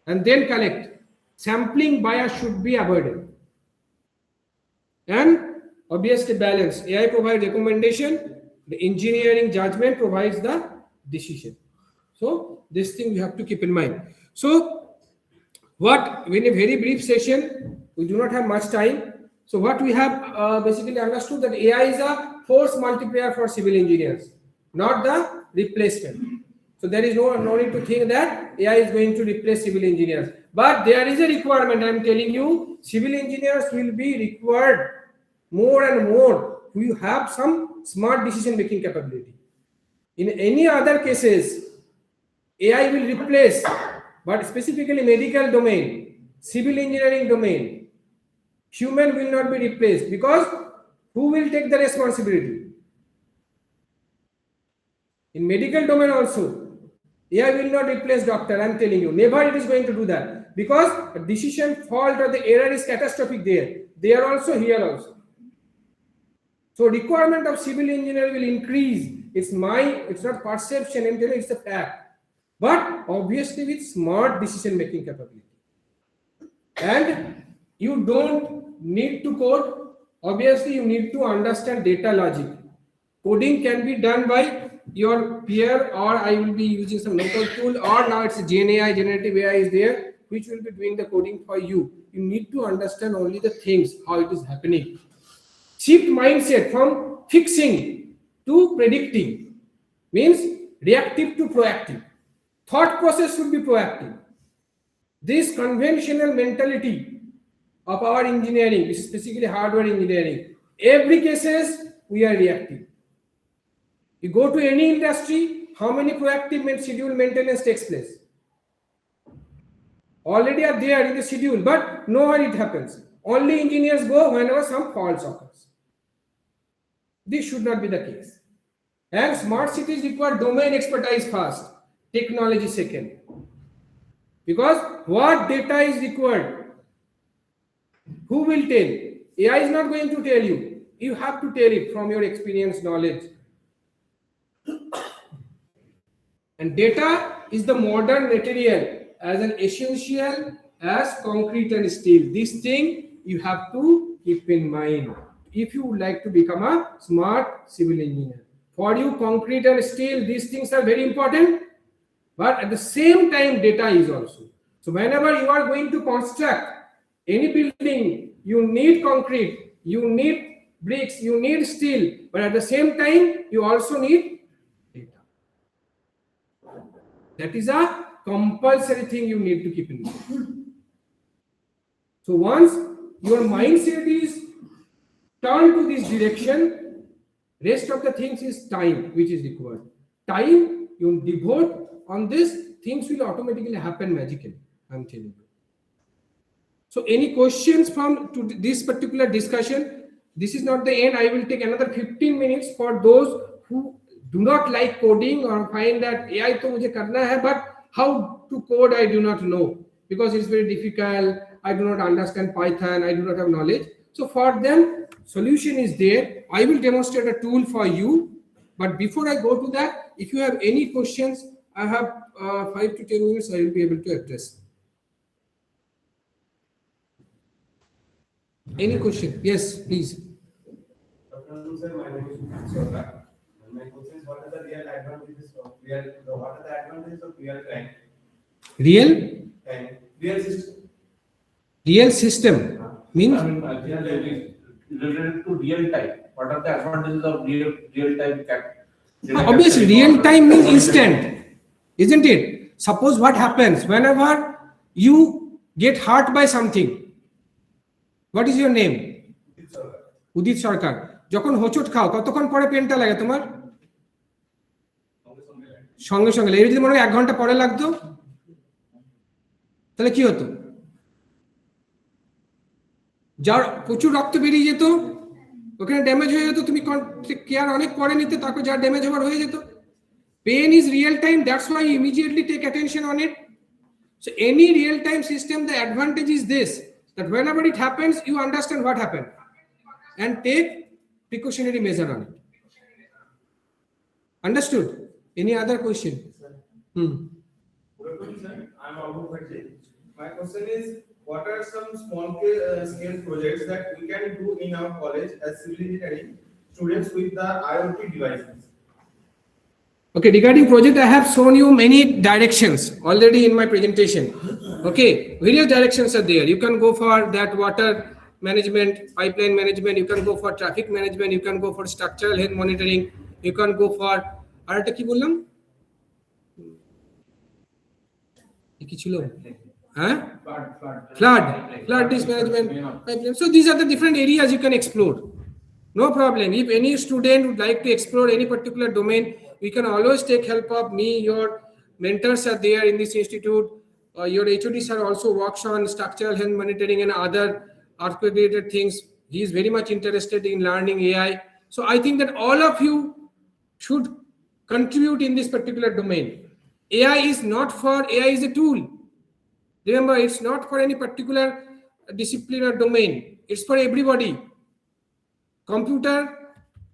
and then collect. Sampling bias should be avoided. And obviously balance. AI provides recommendation, the engineering judgment provides the decision. So this thing you have to keep in mind. So what, in a very brief session, we do not have much time. So what we have basically understood that AI is a force multiplier for civil engineers, not the replacement. So there is no need to think that AI is going to replace civil engineers. But there is a requirement, I am telling you, civil engineers will be required more and more. You have some smart decision making capability. In any other cases, AI will replace, but specifically medical domain, civil engineering domain, human will not be replaced, because who will take the responsibility? In medical domain also, AI will not replace doctor, I am telling you. Never it is going to do that, because the decision fault or the error is catastrophic there. They are also here also. So requirement of civil engineer will increase. It's not perception, I'm telling you, it's a fact. But obviously with smart decision making capability. And you don't need to code. Obviously, you need to understand data logic. Coding can be done by your peer, or I will be using some local tool, or now it's GenAI, generative AI is there, which will be doing the coding for you. You need to understand only the things, how it is happening. Shift mindset from fixing to predicting, means reactive to proactive. Thought process should be proactive. This conventional mentality of our engineering, specifically hardware engineering, every cases we are reactive. You go to any industry, how many proactive schedule maintenance takes place? Already are there in the schedule, but nowhere it happens. Only engineers go whenever some faults occurs. This should not be the case. And smart cities require domain expertise first, technology second. Because what data is required? Who will tell? AI is not going to tell you. You have to tell it from your experience, knowledge. And data is the modern material as an essential as concrete and steel. This thing you have to keep in mind if you would like to become a smart civil engineer. For you, concrete and steel, these things are very important, but at the same time, data is also. So whenever you are going to construct any building, you need concrete, you need bricks, you need steel, but at the same time, you also need data. That is a compulsory thing you need to keep in mind. So once your mindset is turned to this direction, rest of the things is time which is required. Time you devote on this, things will automatically happen magically. I'm telling you. So any questions from to this particular discussion? This is not the end. I will take another 15 minutes for those who do not like coding or find that AI to mujhe karna hai, but how to code I do not know because it's very difficult. I do not understand Python. I do not have knowledge. So for them, solution is there. I will demonstrate a tool for you. But before I go to that, if you have any questions, I have 5 to 10 minutes. I will be able to address. Any question? Yes, please. Sir, my name is Sundar. My question is, what are the real advantages of real time? Real system. Real system means Related to real time. What are the advantages of real time? obviously real time means instant, isn't it? Suppose what happens whenever you get hurt by something. What is your name? উদিত সরকার। যখন হোঁচট খাও কতক্ষণ পরে পেনটা লাগে তোমার? সঙ্গে সঙ্গে লাগে। যদি মনে হয় 1 ঘন্টা পরে লাগতো তাহলে কি হতো? যার প্রচুর রক্ত বেরিয়ে যেত, ওখানে ড্যামেজ হয়ে যেত, তুমি কেয়ার অনেক পরে নিতে, তারপর যার ড্যামেজ হওয়ার হয়ে যেত। Pain is real time, that's why you immediately take attention on it. So any real time system, the advantage is this, that whenever it happens, you understand what happened and take precautionary measure on it. Understood? Any other question? I'm out of my question is, what are some small scale projects that we can do in our college as civil engineering students with the IoT devices? Okay, regarding project, I have shown you many directions already in my presentation. Okay, various directions are there. You can go for that water management, pipeline management, you can go for traffic management, you can go for structural health monitoring, you can go for arata ki bollam? Ki chilo? Huh? Flood risk management, pipeline. So these are the different areas you can explore. No problem. If any student would like to explore any particular domain, we can always take help of me. Your mentors are there in this institute. Your HODs are also works on structural health monitoring and other earthquake-related things. He is very much interested in learning AI. So I think that all of you should contribute in this particular domain. AI is a tool. Remember, it's not for any particular discipline or domain. It's for everybody. Computer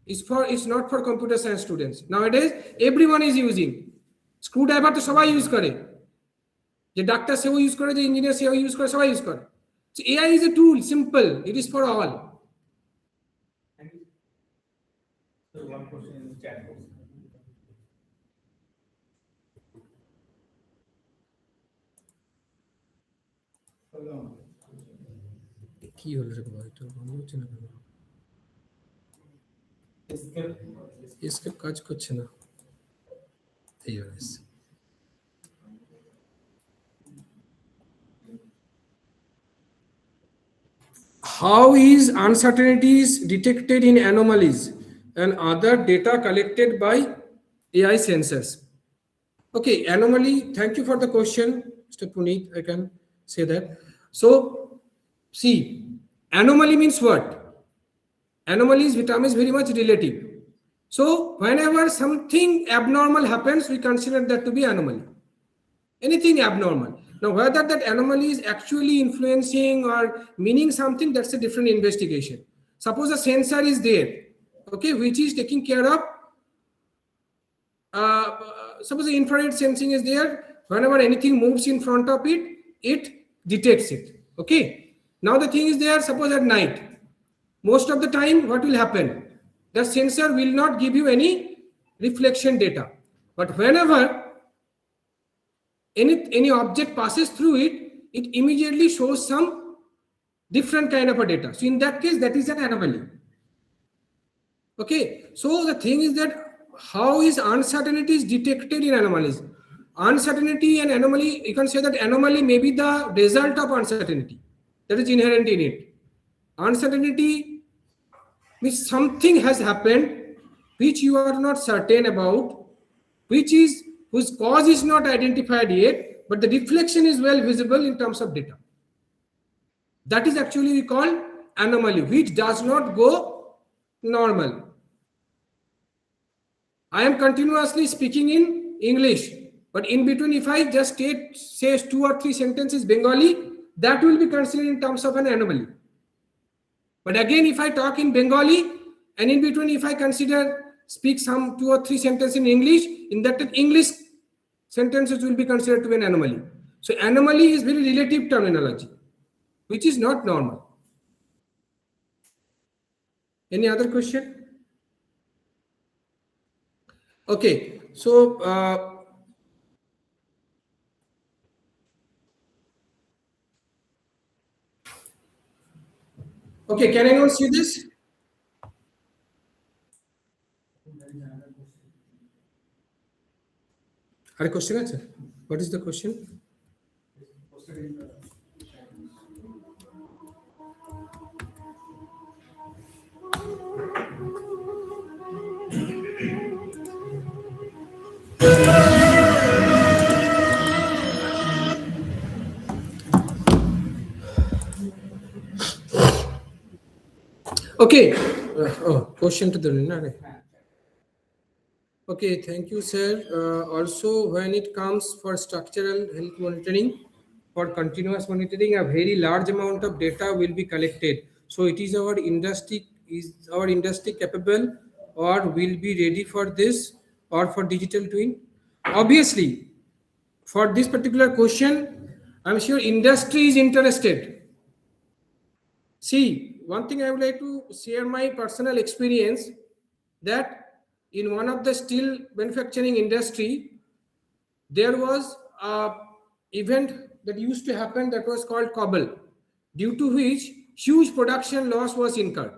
is not for computer science students. Nowadays, everyone is using. Screwdriver to sabai use kare. Je doctor seho use kare, je engineer seho use kare, sabai use kare. So AI is a tool, simple. It is for all. So one question in the chat box. কি হলো রে ভাই, তো বন্ধ হচ্ছে না কেন? Escape কাজ করছে না। এই হয়েছে। How is uncertainties detected in anomalies and other data collected by AI sensors? Okay, anomaly, thank you for the question, Mr. Puneet, I can say that. So, see, anomaly means what? Anomalies term is very much relative. So, whenever something abnormal happens, we consider that to be anomaly. Anything abnormal. Now, whether that anomaly is actually influencing or meaning something, that's a different investigation. Suppose a sensor is there, okay, which is taking care of suppose the infrared sensing is there. Whenever anything moves in front of it, it detects it. Okay. Now the thing is there. Suppose at night, most of the time, what will happen? The sensor will not give you any reflection data. But whenever any object passes through it, it immediately shows some different kind of a data. So in that case, that is an anomaly. Okay. So the thing is that how is uncertainty is detected in anomalies? Uncertainty and anomaly, you can say that anomaly may be the result of uncertainty that is inherent in it. Uncertainty means something has happened which you are not certain about, whose cause is not identified yet, but the reflection is well visible in terms of data. That is actually we call anomaly, which does not go normal. I am continuously speaking in English, but in between, if I just say 2 or 3 sentences Bengali, that will be considered in terms of an anomaly. But again, if I talk in Bengali, and in between, if I speak some 2 or 3 sentences in English, in that English sentences will be considered to be an anomaly. So anomaly is very relative terminology, which is not normal. Any other question? Okay, so okay, can anyone see this? Are question, sir? What is the question? Okay. Question to the okay, thank you, sir. Also, when it comes for structural health monitoring, for continuous monitoring, a very large amount of data will be collected. So, it is our industry capable, or will be ready for this, or for digital twin? Obviously, for this particular question, I'm sure industry is interested. See, one thing I would like to share my personal experience, that in one of the steel manufacturing industry, there was a event that used to happen that was called cobble, due to which huge production loss was incurred.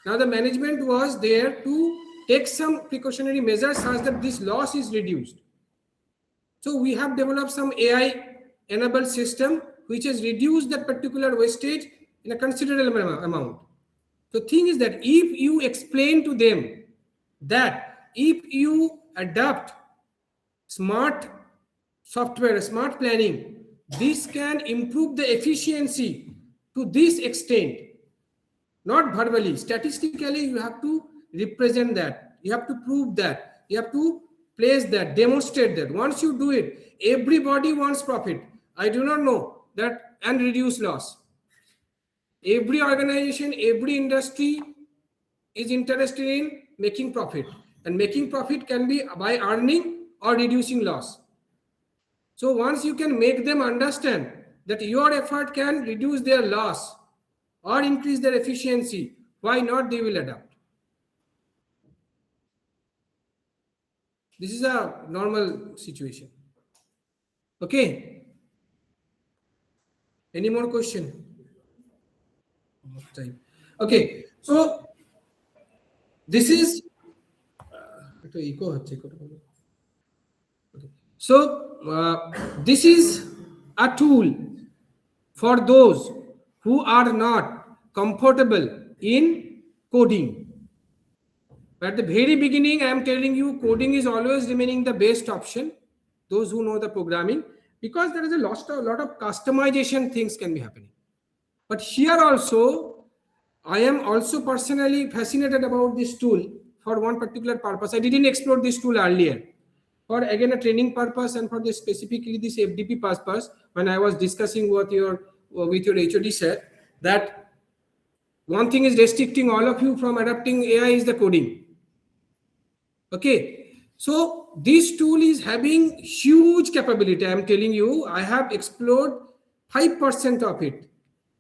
Now the management was there to take some precautionary measures such that this loss is reduced. So we have developed some AI enabled system which has reduced that particular wastage in a considerable amount. The thing is that if you explain to them that if you adopt smart software, smart planning, this can improve the efficiency to this extent, not verbally, statistically, you have to represent that, you have to prove that, you have to place that, demonstrate that. Once you do it, everybody wants profit. I do not know that, and reduce loss. Every organization, every industry is interested in making profit, and making profit can be by earning or reducing loss. So once you can make them understand that your effort can reduce their loss or increase their efficiency, why not they will adapt? This is a normal situation. Okay. Any more question? Okay. So this is so this is a tool for those who are not comfortable in coding. But at the very beginning, I am telling you, coding is always remaining the best option. Those who know the programming, because there is a lot of customization things can be happening. But here also, I am also personally fascinated about this tool for one particular purpose. I didn't explore this tool earlier. For again a training purpose and for this specifically this FDP purpose, when I was discussing with your HOD sir, that one thing is restricting all of you from adopting AI is the coding. Okay, so this tool is having huge capability. I am telling you, I have explored 5% of it,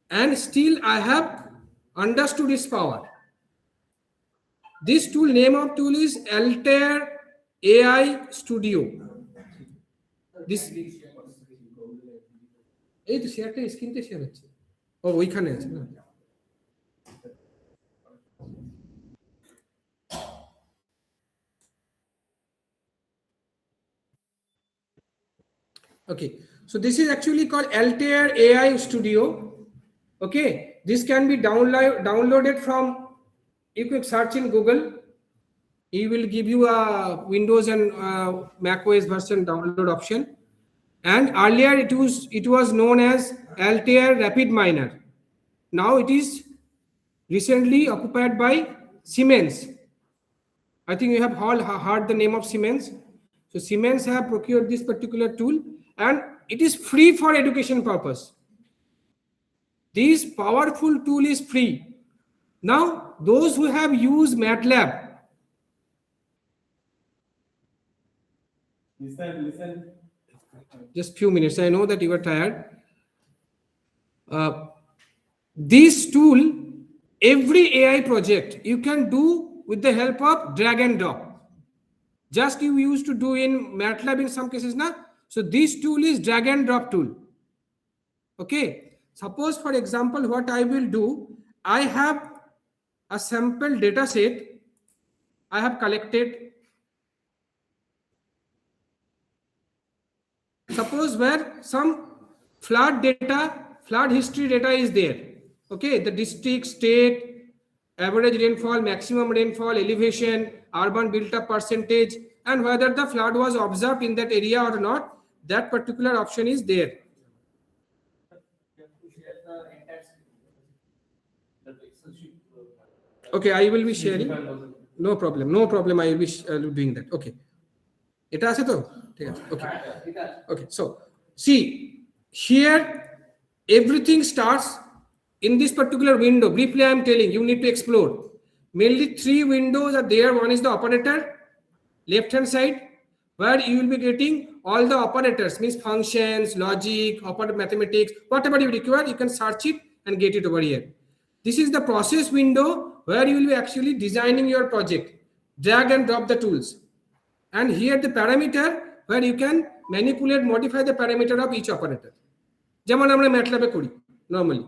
and still I have understood its power. This tool, name of tool is Altair AI Studio. This এই তো শেয়ারটা স্ক্রিনতে share হচ্ছে ও ওইখানে আছে না Okay, so this is actually called Altair AI Studio. Okay, this can be downloaded from, you can search in Google. It will give you a Windows and Mac OS version download option. And earlier it was known as Altair Rapid Miner. Now it is recently occupied by Siemens. I think you have all heard the name of Siemens. So Siemens have procured this particular tool, and it is free for education purpose. This powerful tool is free. Now, those who have used MATLAB, listen. Just few minutes. I know that you are tired. This tool, every AI project you can do with the help of drag and drop. Just you used to do in MATLAB in some cases, na? So this tool is drag and drop tool. Okay. Suppose, for example, what I will do, I have a sample data set I have collected. Suppose where some flood history data is there. Okay, the district, state, average rainfall, maximum rainfall, elevation, urban built-up percentage, and whether the flood was observed in that area or not. That particular option is there. Okay, I will be sharing. No problem. I will be doing that. Okay. Eta ache to? Okay. Okay. So see here, everything starts in this particular window. Briefly, I am telling you need to explore. Mainly 3 windows are there. One is the operator, left hand side, where you will be getting all the operators, means functions, logic, operator mathematics, whatever you require, you can search it and get it over here. This is the process window where you will be actually designing your project. Drag and drop the tools. And here the parameter where you can manipulate, modify the parameter of each operator. যেমন আমরা MATLAB করি normally.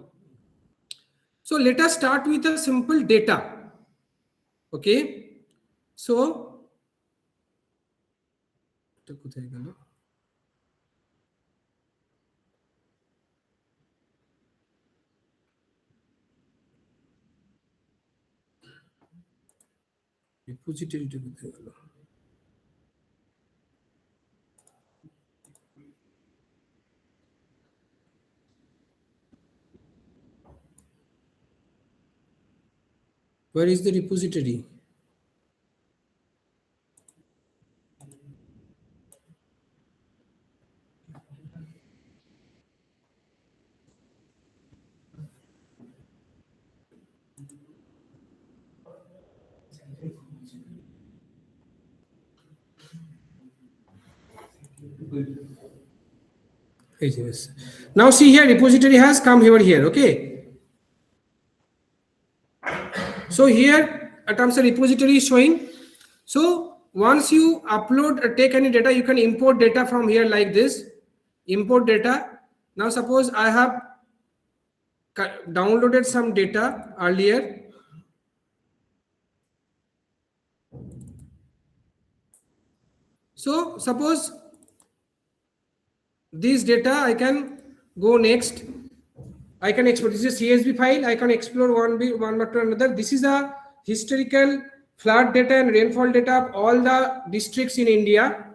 So let us start with a simple data. Okay. So কোথায় গেল? রিপোজিটরিটা কোথায় গেল? Where is the repository? Yes. Now see here, repository has come over here. Okay. So here a terms of repository is showing. So once you upload or take any data, you can import data from here like this. Import data. Now suppose I have downloaded some data earlier. So suppose this data I can go next. I can explore. This is a CSV file. I can explore one after another. This is a historical flood data and rainfall data of all the districts in India.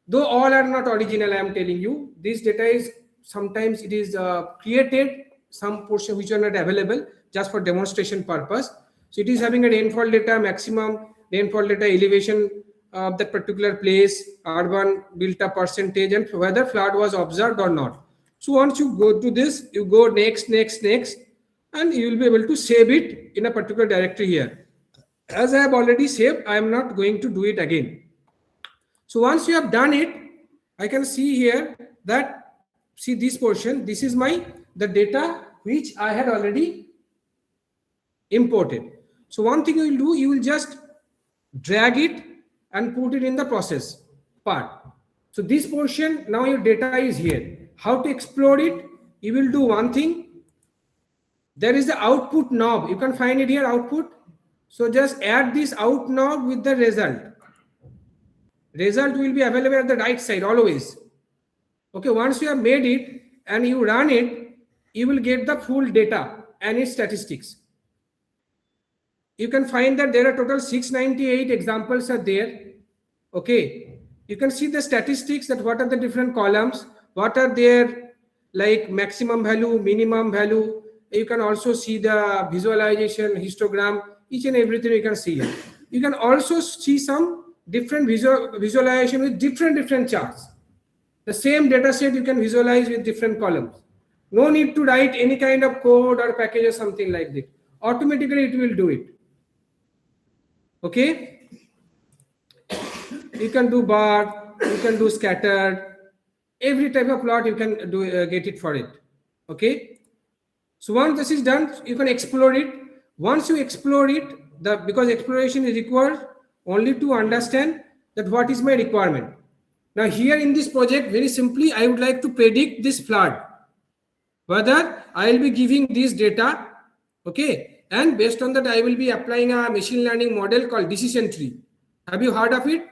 Though all are not original, I am telling you. This data is sometimes it is created, some portion which are not available just for demonstration purpose. So it is having a rainfall data, maximum rainfall data, elevation of that particular place, urban built up percentage, and whether flood was observed or not. So once you go to this, you go next, and you will be able to save it in a particular directory here. As I have already saved, I am not going to do it again. So once you have done it, I can see here that, see this portion, this is the data which I had already imported. So one thing you will do, you will just drag it and put it in the process part. So this portion, now your data is here. How to explore it? You will do one thing. There is the output knob. You can find it here, output. So just add this out knob with the result. Result will be available at the right side always. Okay, once you have made it and you run it, you will get the full data and its statistics. You can find that there are total 698 examples are there. Okay, you can see the statistics, that what are the different columns, what are their like maximum value, minimum value. You can also see the visualization, histogram, each and everything you can see here. You can also see some different visualization with different charts. The same data set you can visualize with different columns. No need to write any kind of code or package or something like that. Automatically it will do it. Okay, you can do bar, you can do scattered, every type of plot you can do, get it for it. Okay, so once this is done, you can explore it. Once you explore it, because exploration is required only to understand that what is my requirement. Now here in this project, very simply, I would like to predict this flood, whether I will be giving this data. Okay, and based on that, I will be applying a machine learning model called decision tree. Have you heard of it?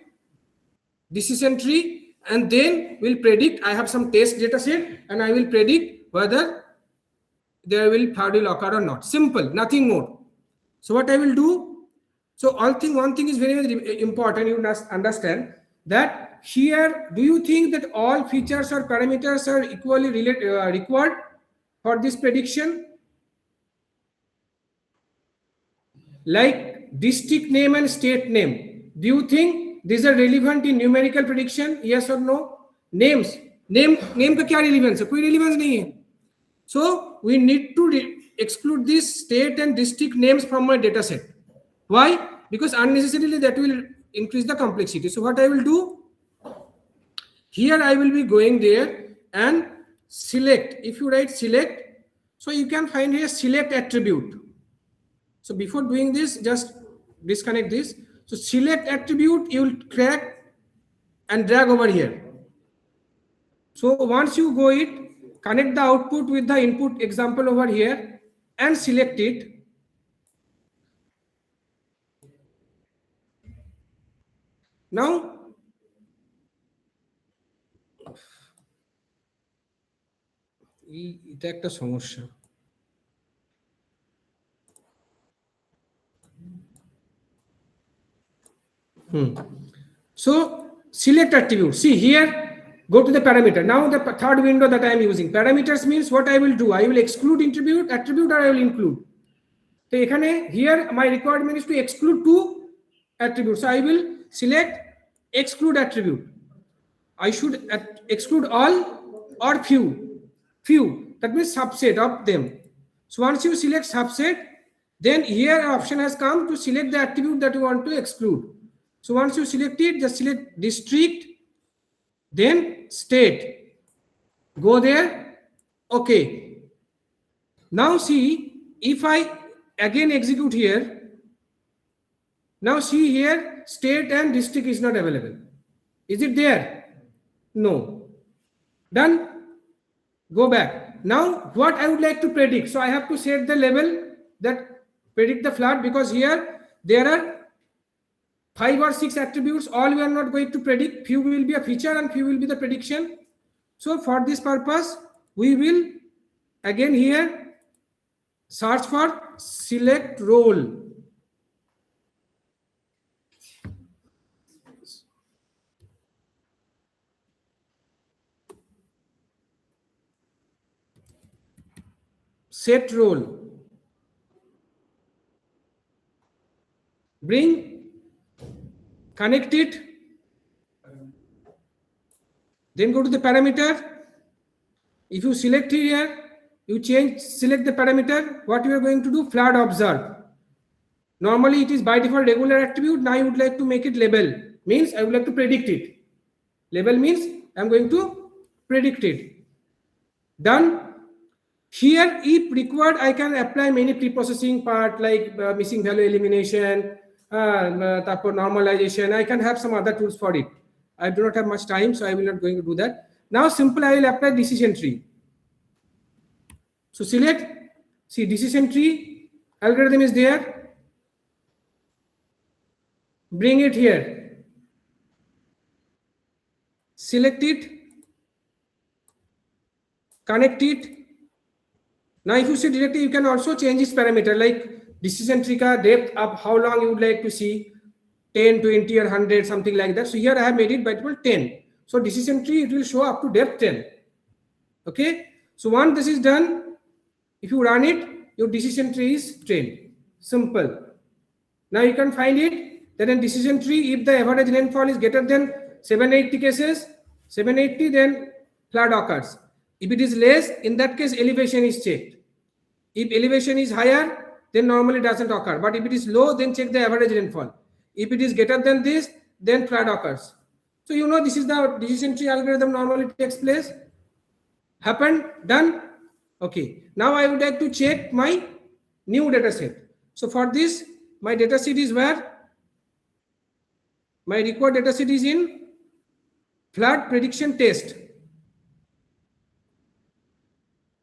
Decision tree, and then we'll predict. I have some test data set, and I will predict whether there will flood will occur or not. Simple, nothing more. So what I will do? So one thing is very important. You must understand that here. Do you think that all features or parameters are equally required for this prediction? Like district name and state name, do you think these are relevant in numerical prediction? Yes or no? Name का क्या relevance है? कोई relevance नहीं है. So we need to exclude this state and district names from my data set. Why? Because unnecessarily that will increase the complexity. So what I will do? Here I will be going there and select. If you write select, so you can find here select attribute. So before doing this, just disconnect this. So select attribute, you will drag and drag over here. So once you go it, connect the output with the input example over here and select it. Now, এটা একটা সমস্যা. So select attribute. See here, go to the parameter. Now the third window that I am using. Parameters means what I will do. I will exclude attribute or I will include. So here my requirement is to exclude two attributes. So I will select exclude attribute. I should exclude all or few. That means subset of them. So once you select subset, then here option has come to select the attribute that you want to exclude. So once you select it, just select district, then state. Go there. Okay. Now see, if I again execute here, now see here, state and district is not available. Is it there? No. Done. Go back. Now what I would like to predict. So I have to set the level that predict the flood, because here there are 5 or 6 attributes. All we are not going to predict. Few will be a feature and few will be the prediction. So for this purpose, we will again here Search for select role. Set role. Bring, connect it. Then go to the parameter. If you select here, you select the parameter. What you are going to do? Flood observe. Normally it is by default regular attribute. Now I would like to make it label. Means I would like to predict it. Label means I am going to predict it. Done. Here, if required, I can apply many pre-processing part like missing value elimination, Thakur normalization. I can have some other tools for it. I do not have much time, so I will not going to do that. Now, simple, I will apply decision tree. So select, see decision tree, algorithm is there. Bring it here. Select it. Connect it. Now, if you see directly, you can also change this parameter like decision tree ka depth of how long you would like to see, 10, 20 or 100, something like that. So here I have made it by default 10. So decision tree, it will show up to depth 10. Okay. So once this is done, if you run it, your decision tree is trained. Simple. Now you can find it that in decision tree, if the average rainfall is greater than 780 cases, 780, then flood occurs. If it is less, in that case, elevation is checked. If elevation is higher, then normally doesn't occur. But if it is low, then check the average rainfall. If it is greater than this, then flood occurs. So you know this is the decision tree algorithm normally takes place. Happened, done. Okay. Now I would like to check my new data set. So for this, my data set is where? My required data set is in flood prediction test.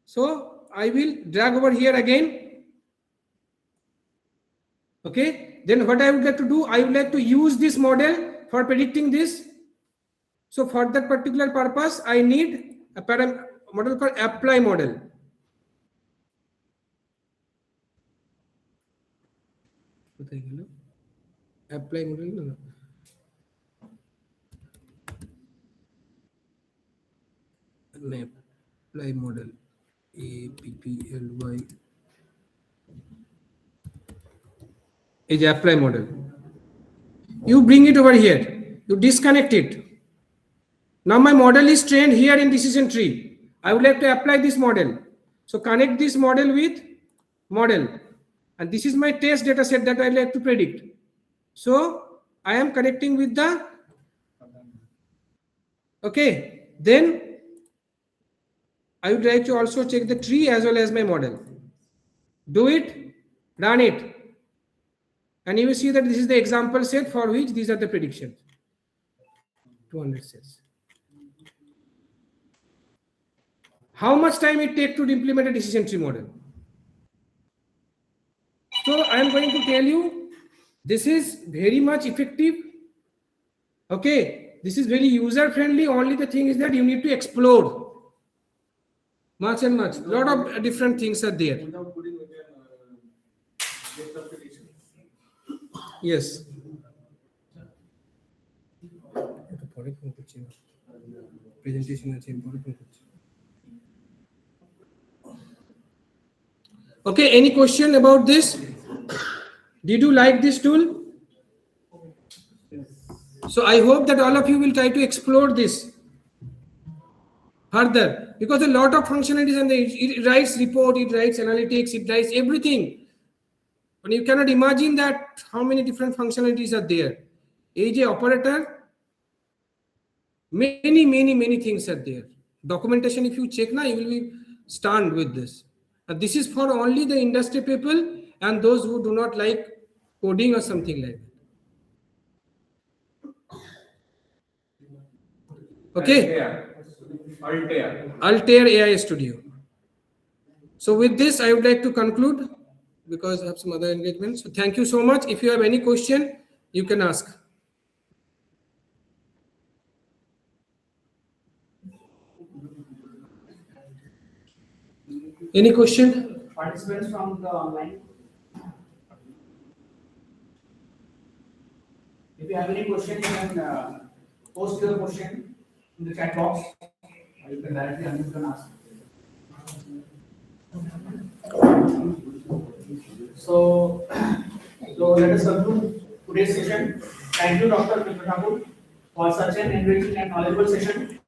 So I will drag over here again. Okay. Then what I would like to do, I would like to use this model for predicting this. So for that particular purpose, I need a model called apply model. Apply model. Apply model. APPLY is apply model. You bring it over here. You disconnect it. Now my model is trained here in decision tree. I would like to apply this model. So connect this model with model. And this is my test data set that I like to predict. So I am connecting with the, okay. Then I would like to also check the tree as well as my model. Do it, run it. And you will see that this is the example set for which these are the predictions. 200 cells. How much time it takes to implement a decision tree model? So I am going to tell you, this is very much effective. Okay, this is very user friendly. Only the thing is that you need to explore much and much. Lot of different things are there. Yes. Okay, any question about this? Did you like this tool? So I hope that all of you will try to explore this further, because a lot of functionalities, and it writes report, it writes analytics, it writes everything. And you cannot imagine that how many different functionalities are there. AJ operator, many things are there. Documentation, if you check now, you will be stunned with this. And this is for only the industry people and those who do not like coding or something like that. Okay. Altair AI Studio. So with this, I would like to conclude because I have some other engagements. So thank you so much. If you have any question, you can ask. Any question? participants from the online. If you have any question, you can post your question in the chat box. You can directly unmute and ask. So, let us conclude today's session. Thank you, Dr. Mitra Thakur, for such an enriching and knowledgeable session.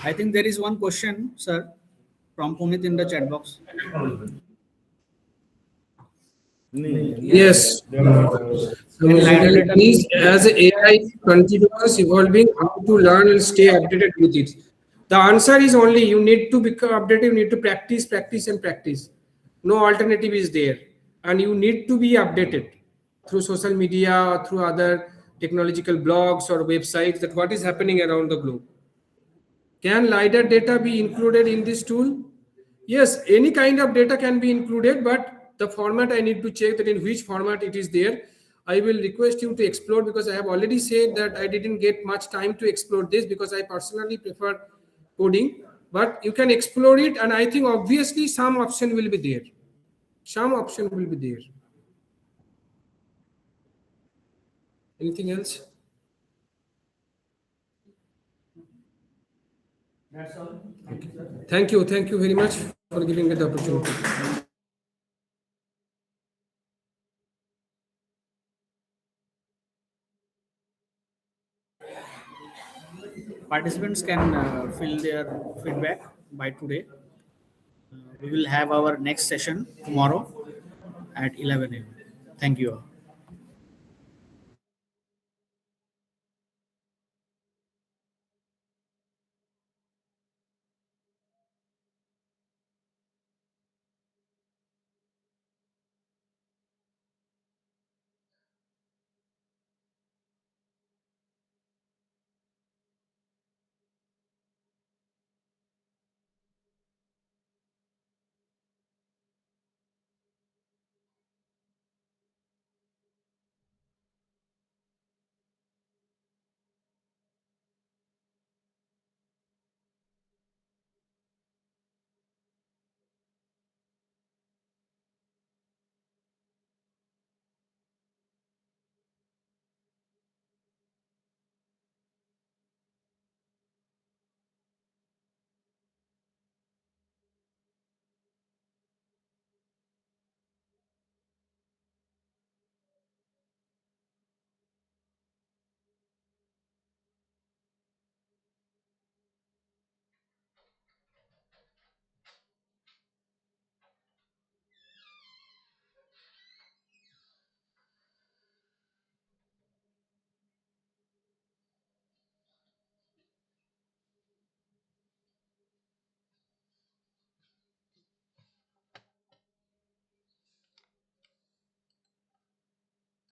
I think there is one question, sir, from Punit in the chat box. Yes. Please, as AI continues evolving, how to learn and stay updated with it? The answer is only you need to become updated, you need to practice, practice, and practice. No alternative is there. And you need to be updated through social media or through other technological blogs or websites that what is happening around the globe. Can LiDAR data be included in this tool? Yes, any kind of data can be included, but the format I need to check that in which format it is there. I will request you to explore because I have already said that I didn't get much time to explore this because I personally prefer coding, but you can explore it and I think obviously some option will be there. Some option will be there. Anything else? That's all. Thank you. Thank you very much for giving me the opportunity. Participants can fill their feedback by today. We will have our next session tomorrow at 11 a.m. Thank you all.